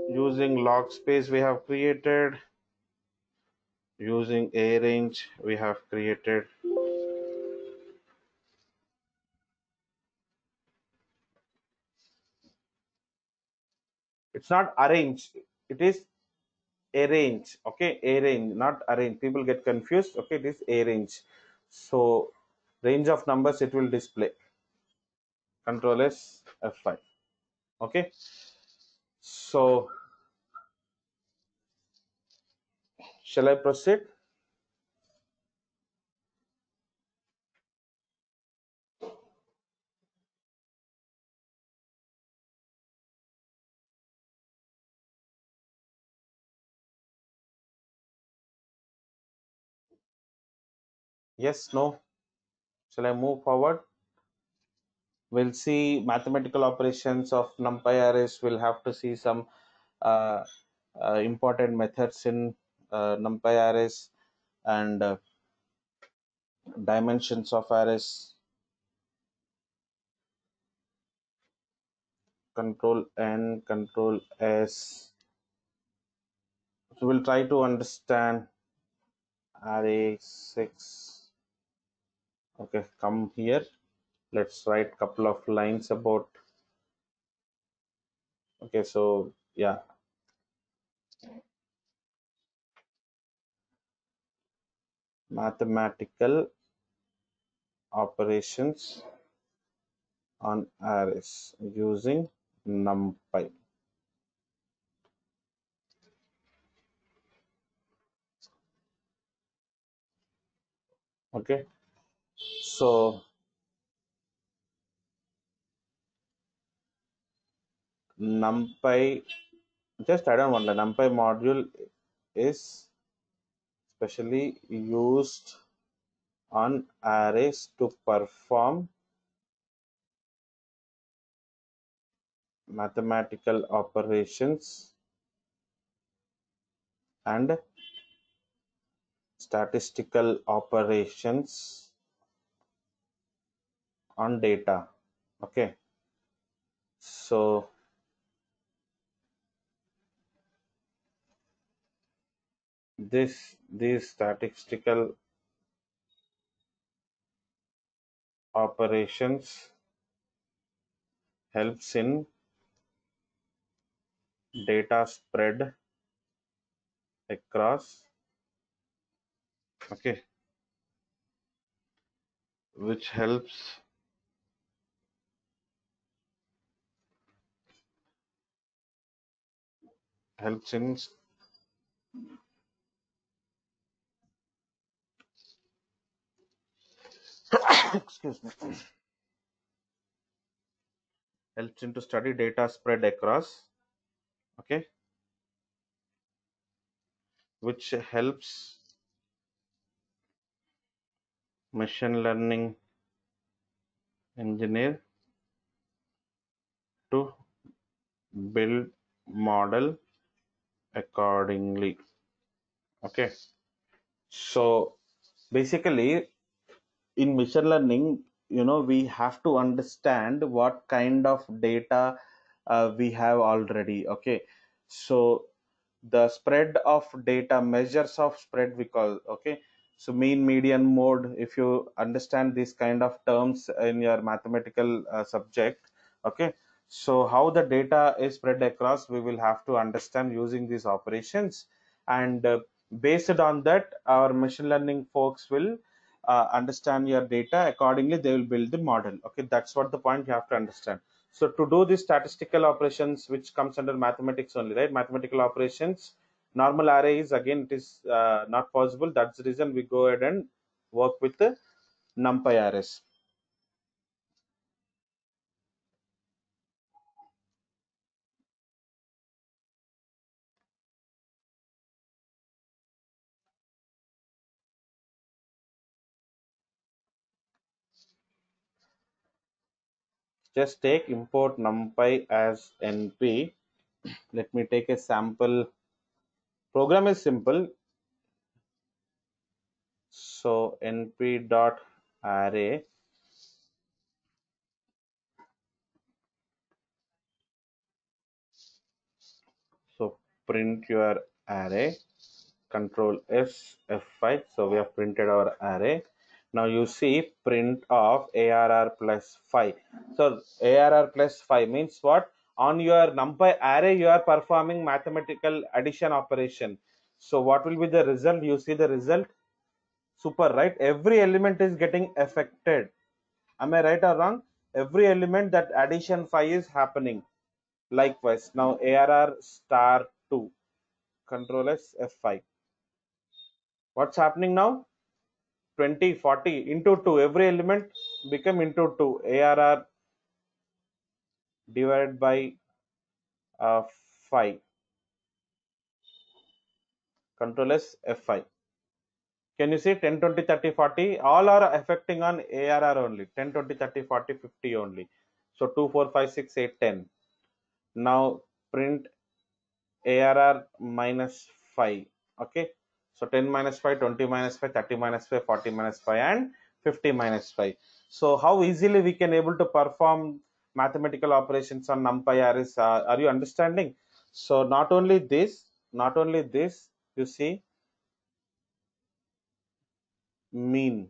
using log space we have created, using arrange we have created. It's not arrange, it is arrange. Okay, arrange, not arrange. People get confused. Okay, it is arrange. So range of numbers it will display. Control S F5. Okay, so shall I proceed? Yes, no? Shall I move forward? We'll see mathematical operations of numpy arrays. We'll have to see some uh, important methods in numpy arrays and dimensions of arrays. Control N, Control S. So we'll try to understand array 6. Okay, come here. Let's write couple of lines about. Okay, so yeah, mathematical operations on arrays using NumPy. Okay, so NumPy, just add on one line. NumPy module is specially used on arrays to perform mathematical operations and statistical operations on data. Okay, so these statistical operations helps in data spread across. Okay, which helps in excuse me, helps in to study data spread across. Okay, which helps machine learning engineer to build model accordingly. Okay, so basically in machine learning, we have to understand what kind of data we have already. Okay, so the spread of data, measures of spread we call. Okay, so mean, median, mode, if you understand these kind of terms in your mathematical subject. Okay, So how the data is spread across, we will have to understand using these operations, and based on that, our machine learning folks will understand your data accordingly. They will build the model. Okay, that's what the point you have to understand. So to do these statistical operations, which comes under mathematics only, right? Mathematical operations, normal array is, again, it is not possible. That's the reason we go ahead and work with the NumPy arrays. Just take import NumPy as NP. Let me take a sample. Program is simple. So np dot array. So print your array. Control S F5. So we have printed our array. Now you see print of ARR plus 5. So ARR plus 5 means what? On your NumPy array, you are performing mathematical addition operation. So what will be the result? You see the result? Super, right? Every element is getting affected. Am I right or wrong? Every element, that addition 5 is happening. Likewise, now ARR star 2. Control S F5. What's happening now? 20, 40 into 2. Every element become into 2. ARR divided by 5. Control S F5. Can you see 10, 20, 30, 40? All are affecting on ARR only. 10, 20, 30, 40, 50 only. So 2, 4, 5, 6, 8, 10. Now print ARR minus 5. Okay. So 10 minus 5, 20 minus 5, 30 minus 5, 40 minus 5, and 50 minus 5. So how easily we can able to perform mathematical operations on NumPy arrays? Are you understanding? So not only this, you see mean,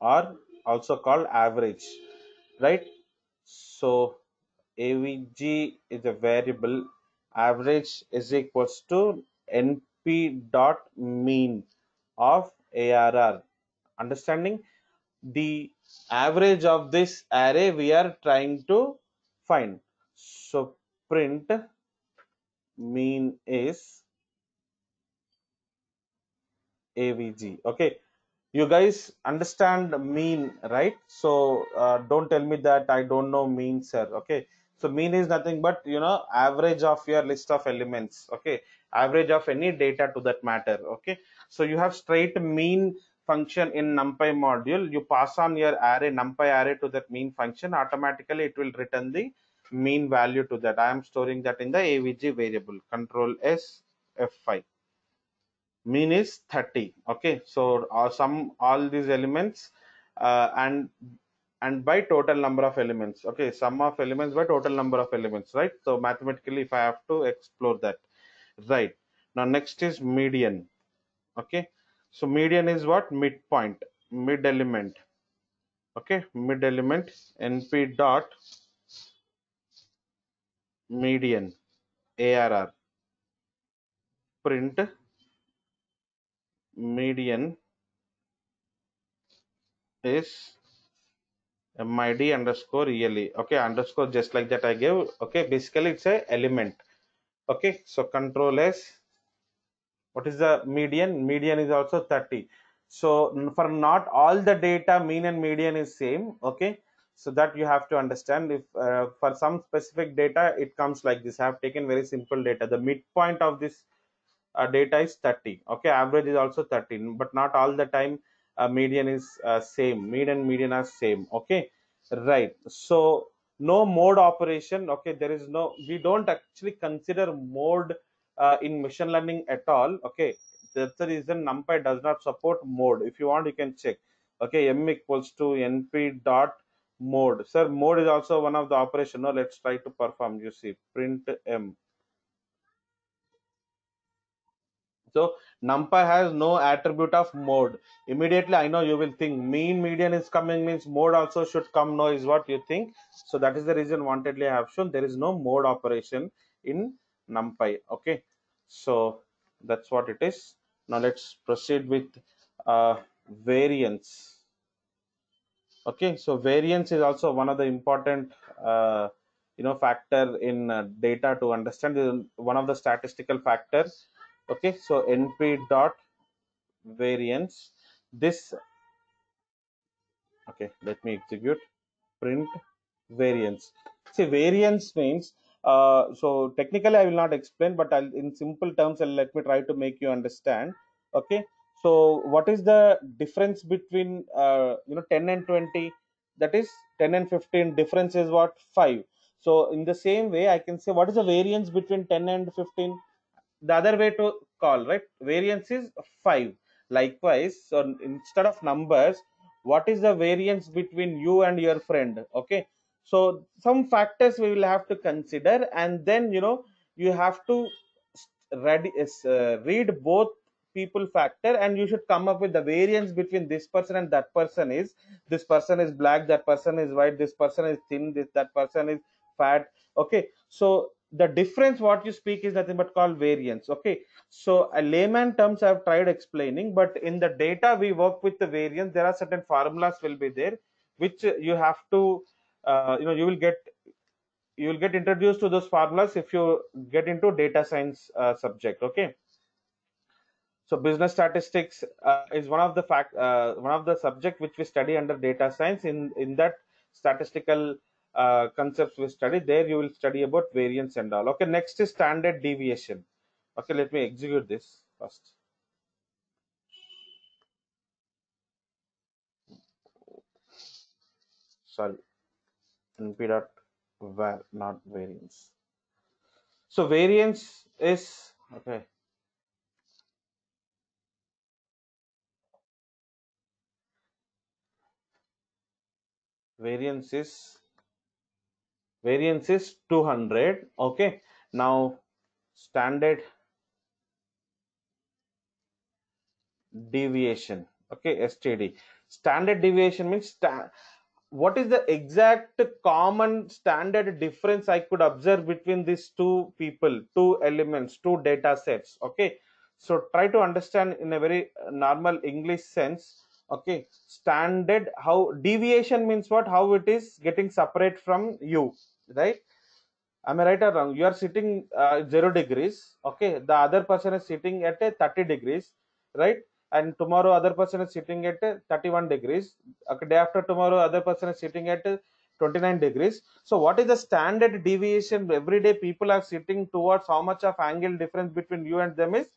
or also called average, right? So AVG is a variable. Average is equals to NP dot mean of ARR. Understanding? The average of this array we are trying to find. So print mean is AVG. Okay, you guys understand mean, right? So don't tell me that I don't know mean, sir. Okay, so mean is nothing but, average of your list of elements. Okay, average of any data to that matter. Okay, so you have straight mean function in NumPy module. You pass on your array, NumPy array, to that mean function. Automatically it will return the mean value to that. I am storing that in the AVG variable. Control S F5. Mean is 30. Okay, so all these elements, and by total number of elements. Okay, sum of elements by total number of elements, right? So mathematically, if I have to explore that, right? Now next is median. Okay, so median is what? Midpoint, mid element. Okay, mid element. NP dot median ARR. Print median is mid underscore ele. Okay, underscore just like that I gave. Okay, basically it's a element. Okay, so control S. What is the median? Median is also 30. So for not all the data, mean and median is same. Okay, so that you have to understand. If for some specific data it comes like this, I have taken very simple data. The midpoint of this data is 30. Okay, average is also 13, but not all the time median is same. Mean and median are same. Okay, right? So no mode operation. Okay, there is no, we don't actually consider mode in machine learning at all. Okay, that's the reason NumPy does not support mode. If you want, you can check. Okay, m equals to np dot mode. Sir, mode is also one of the operation. No, let's try to perform. You see, print m. So NumPy has no attribute of mode. Immediately, I know you will think mean median is coming means mode also should come. No, is what you think. So that is the reason wantedly I have shown there is no mode operation in NumPy. Okay, so that's what it is. Now let's proceed with variance. Okay, so variance is also one of the important factor in data to understand. Is one of the statistical factors. Okay, so np dot variance. This, okay, let me execute print variance. See, variance means so technically I will not explain, but I'll in simple terms let me try to make you understand. Okay, so what is the difference between 10 and 20? That is 10 and 15. Difference is what? 5. So in the same way I can say what is the variance between 10 and 15? The other way to call, right, variance is 5. Likewise, so instead of numbers, what is the variance between you and your friend? Okay, so some factors we will have to consider, and then you have to read both people factor, and you should come up with the variance between this person and that person. Is this person is black, that person is white, this person is thin, that person is fat. Okay, so the difference what you speak is nothing but called variance. Okay, so a layman terms I've tried explaining, but in the data we work with the variance. There are certain formulas will be there which you have to you will get introduced to those formulas if you get into data science subject. Okay, so business statistics is one of the subject which we study under data science. In that statistical concepts we study there, you will study about variance and all. Okay, next is standard deviation. Okay, let me execute this first. Sorry, np dot var, not variance. So variance is, okay, variance is variance is 200. Okay, now standard deviation. Okay, STD. Standard deviation means what is the exact common standard difference I could observe between these two people, two elements, two data sets. Okay, so try to understand in a very normal English sense. Okay, standard, how deviation means what? How it is getting separate from you, right? Am I right or wrong? You are sitting 0 degrees. Okay, the other person is sitting at a 30 degrees, right? And tomorrow other person is sitting at 31 degrees. Okay, day after tomorrow other person is sitting at 29 degrees. So what is the standard deviation? Every day people are sitting towards how much of angle difference between you and them is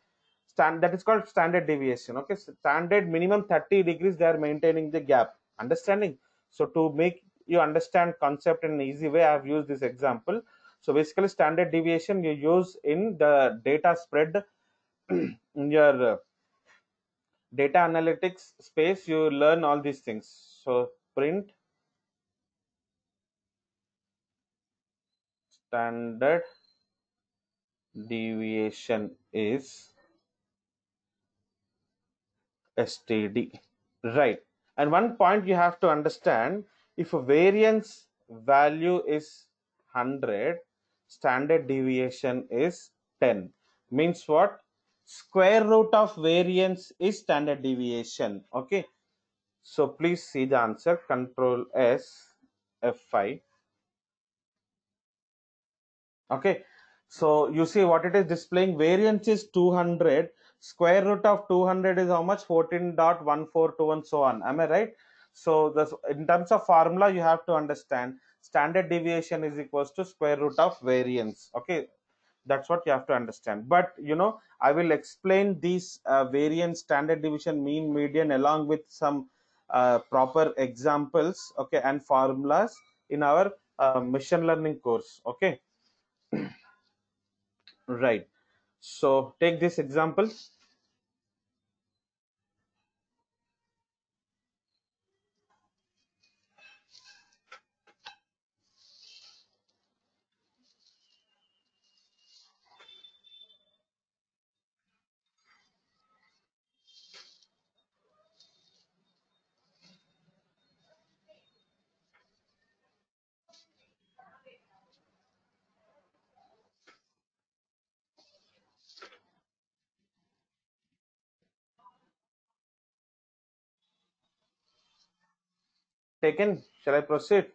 that is called standard deviation. Okay, standard minimum 30 degrees they are maintaining the gap. Understanding? So to make you understand concept in an easy way, I have used this example. So basically standard deviation you use in the data spread in your data analytics space, you learn all these things. So print standard deviation is STD, right? And one point you have to understand, if a variance value is 100, standard deviation is 10. Means what? Square root of variance is standard deviation. Okay, so please see the answer. Control S F5. Okay, so you see what it is displaying. Variance is 200. Square root of 200 is how much? 14.1421, and so on. Am I right? So this, in terms of formula, you have to understand standard deviation is equals to square root of variance. Okay, that's what you have to understand. But I will explain these variance, standard deviation, mean, median along with some proper examples, okay, and formulas in our machine learning course. Okay, right. So take this example. taken? Shall I proceed?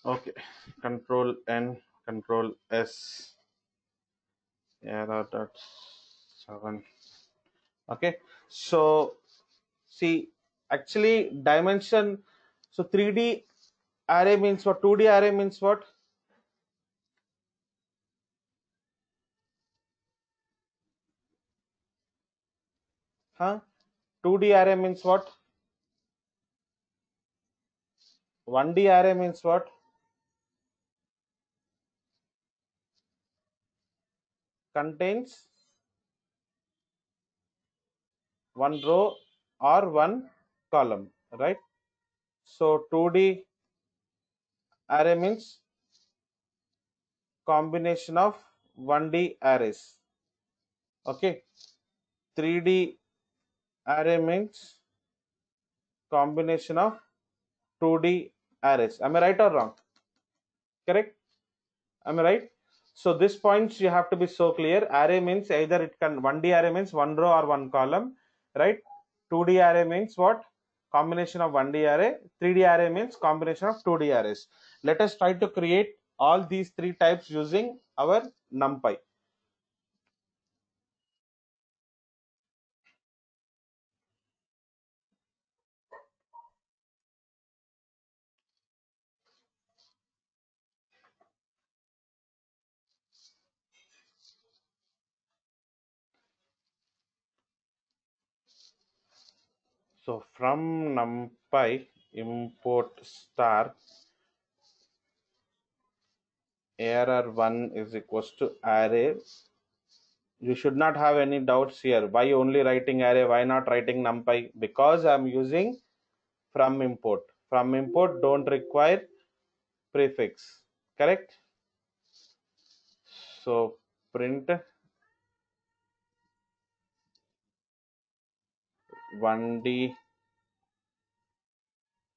Okay. Control N, Control S. Error dot 7. Okay. So see, actually dimension. So 3D array means what? 2D array means what? Huh? 2D array means what? 1D array means what? Contains one row or one column, right? So 2D array means combination of 1D arrays. Okay. 3D array means combination of 2D arrays. Am I right or wrong? Correct? Am I right? So this points you have to be so clear. Array means either it can 1D array means one row or one column, right? 2D array means what? Combination of 1D array. 3D array means combination of 2D arrays. Let us try to create all these three types using our NumPy. So from NumPy import star arr1 is equals to array. You should not have any doubts here. Why only writing array? Why not writing NumPy? Because I'm using from import. From import don't require prefix. Correct? So print 1D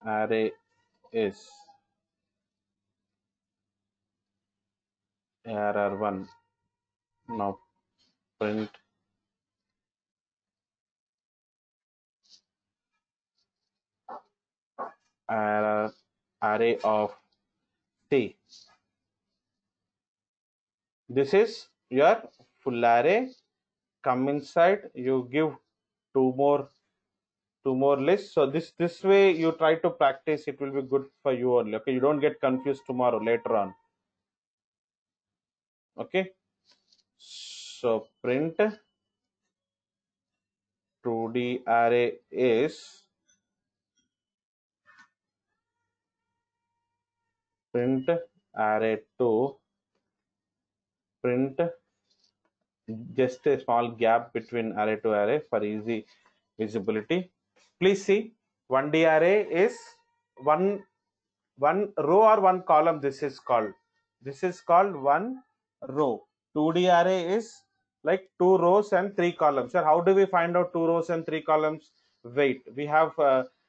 array is arr1. Now print array of C. This is your full array. Come inside, you give two more lists. So this way you try to practice, it will be good for you only. Okay, you don't get confused tomorrow later on. Okay, so print 2D array is print array 2, print just a small gap between array to array for easy visibility. Please see, 1D array is one row or one column. This is called one row. 2D array is like two rows and three columns. Sir, how do we find out two rows and three columns? Wait, we have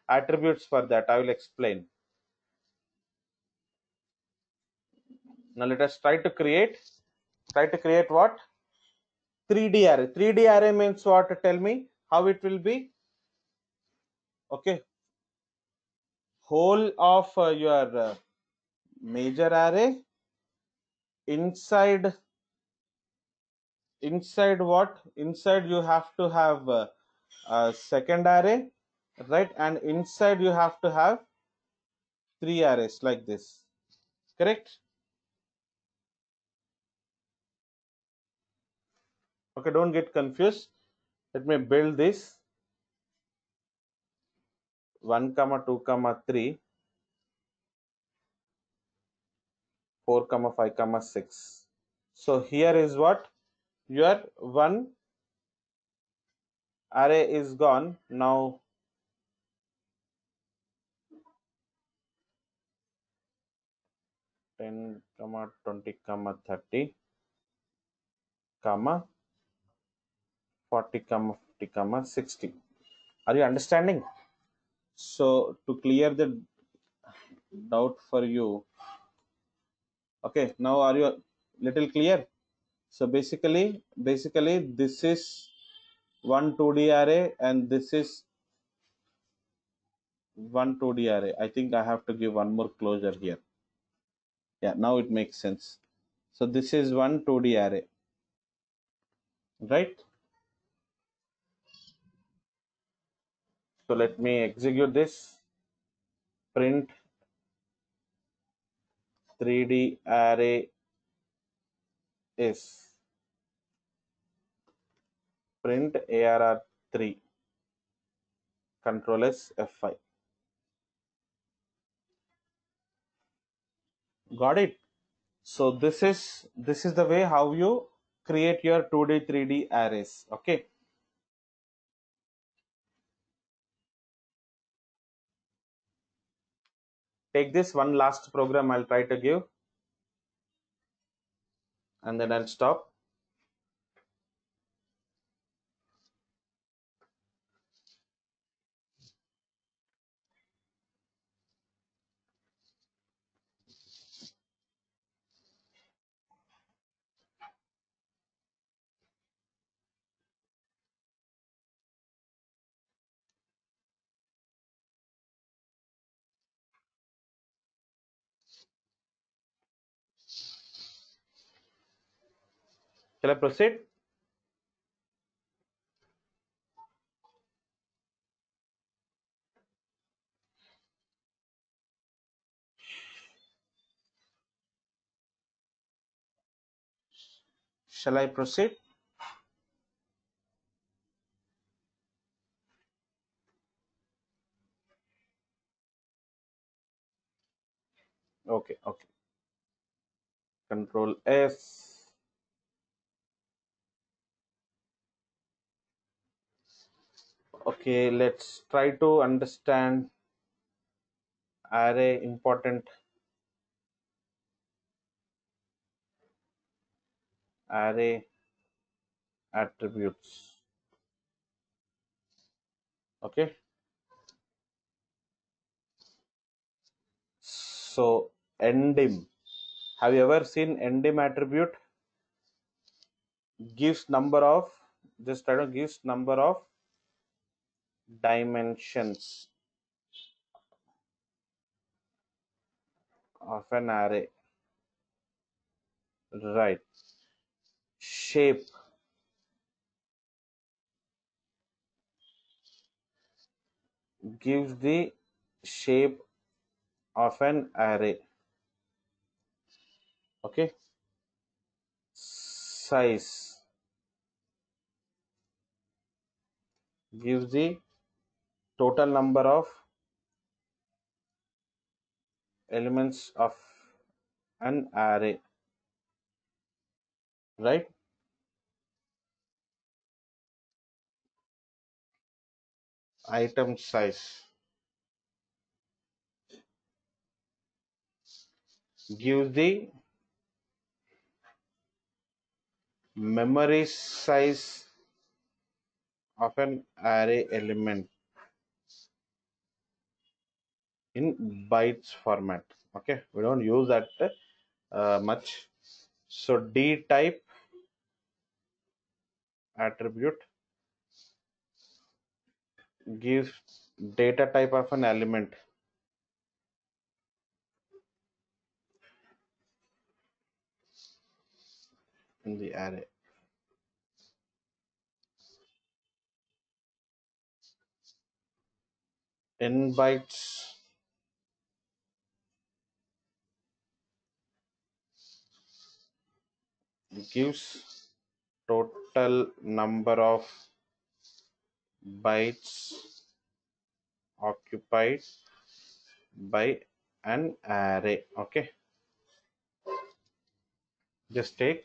attributes for that. I will explain. Now let us try to create what? 3D array. 3D array means what? Tell me how it will be. Okay, whole of your major array inside what? Inside you have to have a second array, right? And inside you have to have three arrays like this. Correct? Okay, don't get confused. Let me build this 1 comma 2 comma 3 4 comma 5 comma 6. So here is what? Your one array is gone. Now 10 comma 20 comma 30 comma 40 comma 50 comma 60. Are you understanding? So to clear the doubt for you, okay, now are you little clear? So basically this is one 2D array and this is one 2D array. I think I have to give one more closure here. Yeah, now it makes sense. So this is one 2D array, right? So let me execute this. Print 3D array is print arr3 control s f5. Got it? So this is the way how you create your 2D 3D arrays. Okay. Take this one last program I'll try to give and then I'll stop. Shall I proceed? Shall I proceed? Okay, okay. Control S. Okay, let's try to understand array important array attributes. Okay. So endim. Have you ever seen endim attribute? Gives number of just try to gives number of dimensions of an array. Right. Shape gives the shape of an array. Okay. Size gives the total number of elements of an array, right? Item size gives the memory size of an array element in bytes format. Okay, we don't use that much. So D type attribute gives data type of an element in the array. N bytes gives total number of bytes occupied by an array. Okay, just take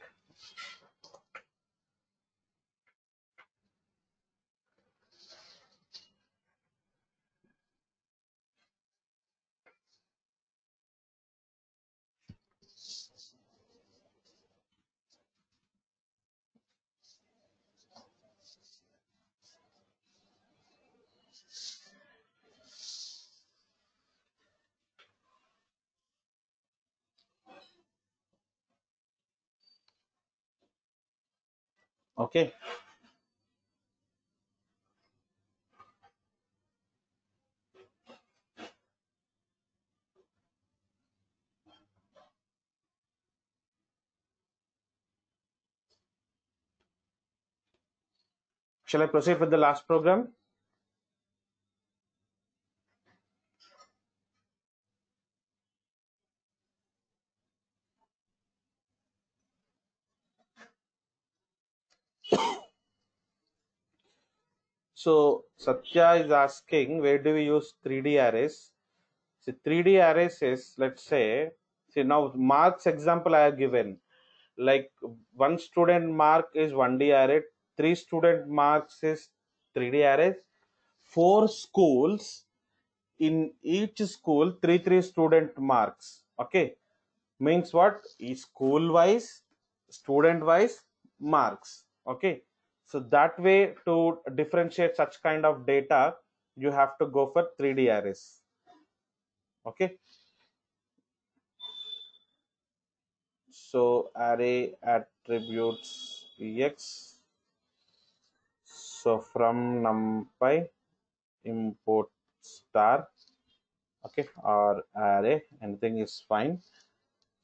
Okay. Shall I proceed with the last program? So Satya is asking, where do we use 3D arrays? See, 3D arrays is, let's say, see now marks example I have given. Like one student mark is 1D array, three student marks is 3D arrays, four schools, in each school three student marks. Okay, means what? Is school wise, student wise marks. Okay, so that way to differentiate such kind of data, you have to go for 3D arrays. Okay, so array attributes ex. So from numpy import star. Okay, or array, anything is fine.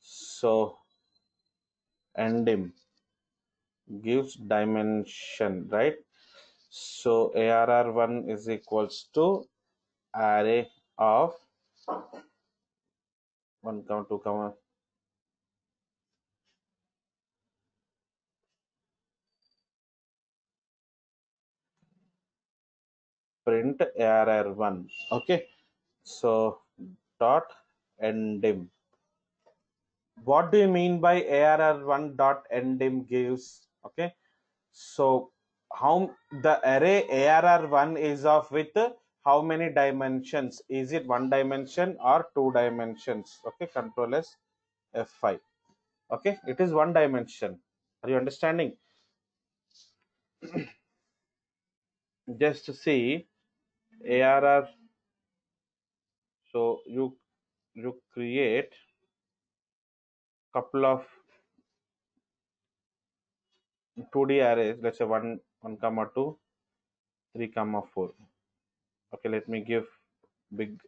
So endim gives dimension, right? So arr1 is equals to array of 1 comma 2 comma print arr1. Okay, so dot endim. What do you mean by arr1 dot endim gives? Okay, so how the array arr1 is of with how many dimensions? Is it one dimension or two dimensions? Okay, control s f5. Okay, it is one dimension. Are you understanding? Just to see arr, so you create couple of 2D arrays, let's say 1 comma 2 3 comma 4. Okay, let me give big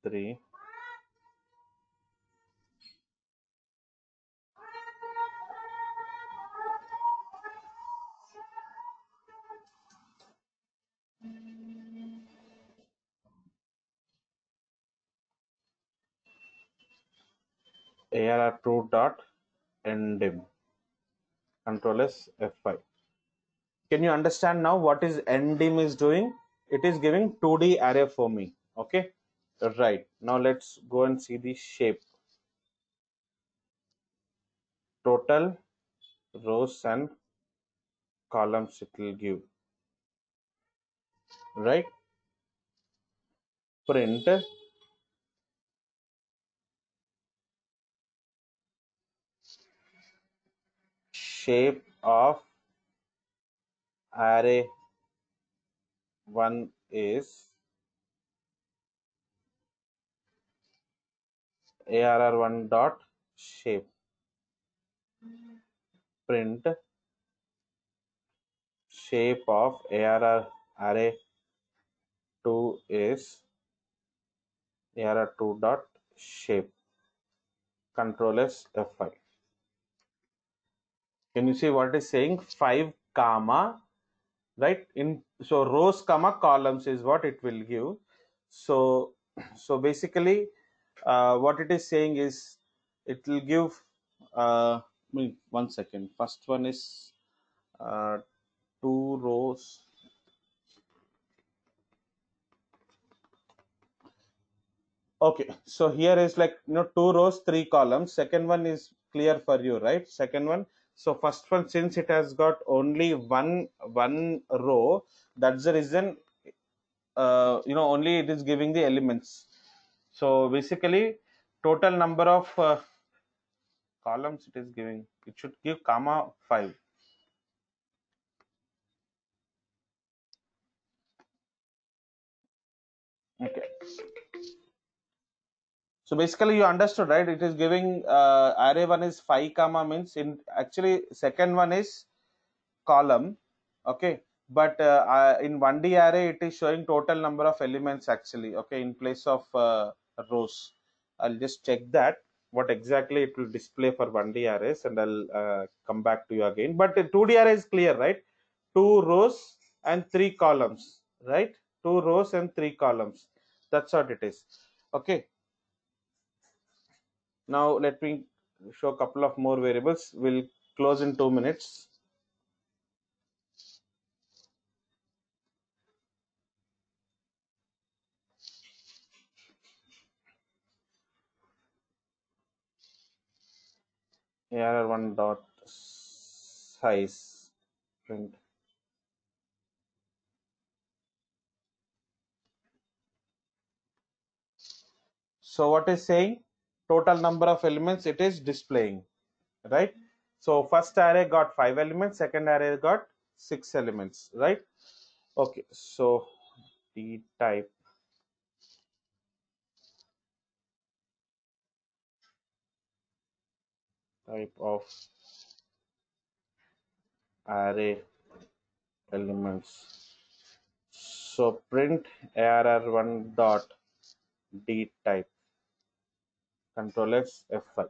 3. arr2 dot endim, control s f5. Can you understand now what is endim is doing? It is giving 2D array for me. Okay, right. Now let's go and see the shape. Total rows and columns it will give. Right. Print shape of array 1 is arr1 dot shape. Print shape of array 2 is arr2 dot shape. Control s f5. Can you see what it is saying? 5 comma, right? In so rows comma columns is what it will give. So basically what it is saying is it will give wait, 1 second. First one is uh, 2 rows. Okay, so here is like 2 rows 3 columns. Second one is clear for you, right? Second one. So first one, since it has got only one row, that's the reason only it is giving the elements. So basically total number of columns it is giving, it should give comma 5. Okay, So basically you understood, right? It is giving array 1 is 5 comma, means in actually second one is column, okay, but in 1D array it is showing total number of elements actually, okay, in place of rows. I'll just check that what exactly it will display for 1D arrays, and I'll come back to you again. But 2D array is clear, right? 2 rows and 3 columns, right? 2 rows and 3 columns, that's what it is. Okay, now let me show a couple of more variables. We'll close in 2 minutes. Here one dot size print. So what is saying? Total number of elements it is displaying, right? So first array got 5 elements, second array got 6 elements, right? Okay, so the type of array elements. So print arr1 dot d type. Control X F5.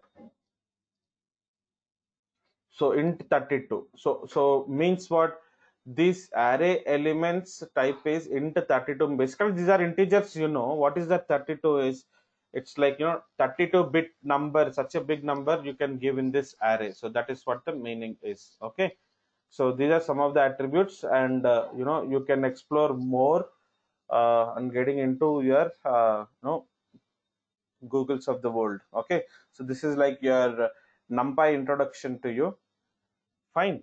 So int 32. So means what? This array elements type is int 32. Basically these are integers. You know what is that 32 is? It's like, 32-bit number, such a big number you can give in this array. So that is what the meaning is. Okay, so these are some of the attributes, and you can explore more and getting into your Googles of the world. Okay, so this is like your NumPy introduction to you. Fine.